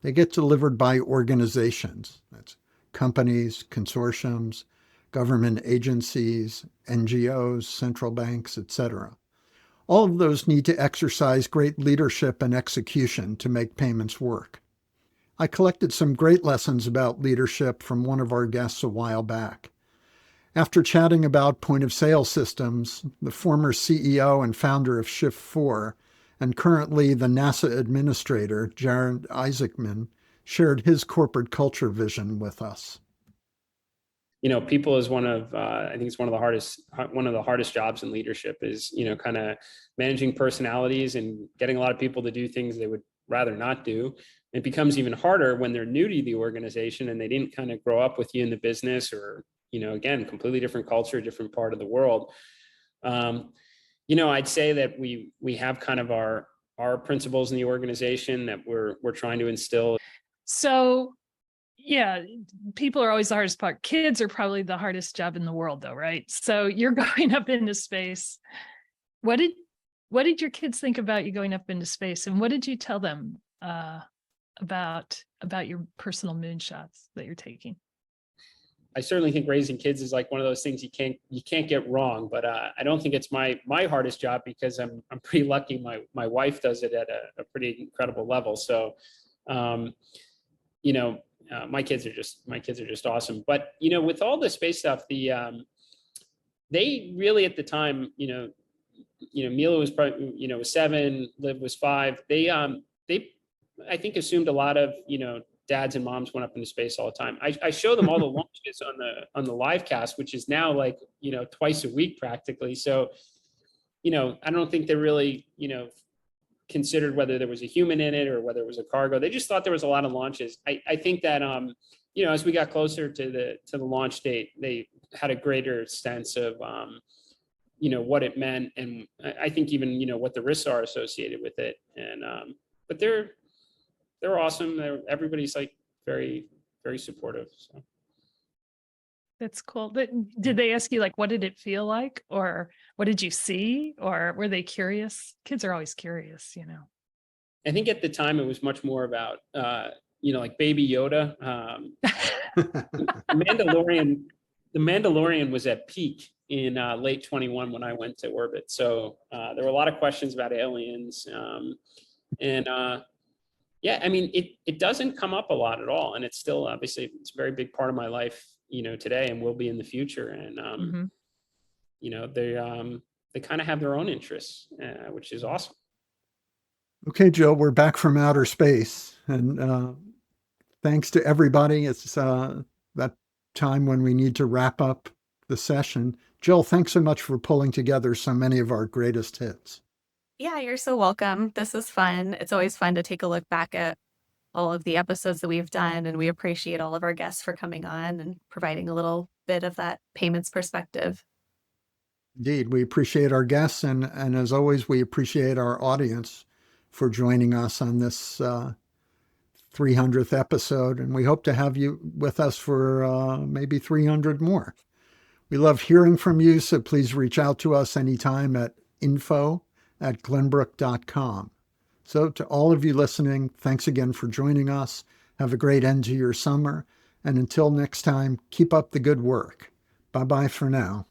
They get delivered by organizations. That's companies, consortiums, government agencies, NGOs, central banks, etc. All of those need to exercise great leadership and execution to make payments work. I collected some great lessons about leadership from one of our guests a while back. After chatting about point-of-sale systems, the former CEO and founder of Shift4 and currently the NASA administrator, Jared Isaacman, shared his corporate culture vision with us.
People is I think it's one of the hardest jobs in leadership is, kind of managing personalities and getting a lot of people to do things they would rather not do. It becomes even harder when they're new to the organization and they didn't kind of grow up with you in the business, or, again, completely different culture, different part of the world. I'd say that we have kind of our principles in the organization that we're trying to instill.
So yeah, people are always the hardest part. Kids are probably the hardest job in the world though, right? So you're going up into space. What did your kids think about you going up into space, and what did you tell them about your personal moonshots that you're taking?
I certainly think raising kids is like one of those things you can't get wrong, but I don't think it's my hardest job, because I'm pretty lucky. My wife does it at a pretty incredible level. So, my kids are just awesome. But with all the space stuff, they really at the time, Mila was probably was 7, Liv was 5. They I think assumed a lot of dads and moms went up into space all the time. I show them all the launches on the live cast, which is now like twice a week practically. So I don't think they really considered whether there was a human in it or whether it was a cargo. They just thought there was a lot of launches. I think that as we got closer to the launch date, they had a greater sense of what it meant, and I think even what the risks are associated with it. And but they're awesome. Everybody's like very, very supportive. So.
That's cool. But did they ask you like, what did it feel like, or what did you see, or were they curious? Kids are always curious,
I think at the time it was much more about, like Baby Yoda. The Mandalorian was at peak in late 21 when I went to orbit. So there were a lot of questions about aliens. Yeah, I mean, it doesn't come up a lot at all. And it's still, obviously, it's a very big part of my life, today, and will be in the future. And, they kind of have their own interests, which is awesome.
Okay, Joe, we're back from outer space. And thanks to everybody. It's that time when we need to wrap up the session. Jill, thanks so much for pulling together so many of our greatest hits.
Yeah, you're so welcome. This is fun. It's always fun to take a look back at all of the episodes that we've done, and we appreciate all of our guests for coming on and providing a little bit of that payments perspective.
Indeed, we appreciate our guests, and as always, we appreciate our audience for joining us on this 300th episode, and we hope to have you with us for maybe 300 more. We love hearing from you, so please reach out to us anytime at info@glenbrook.com. So to all of you listening, thanks again for joining us. Have a great end to your summer. And until next time, keep up the good work. Bye-bye for now.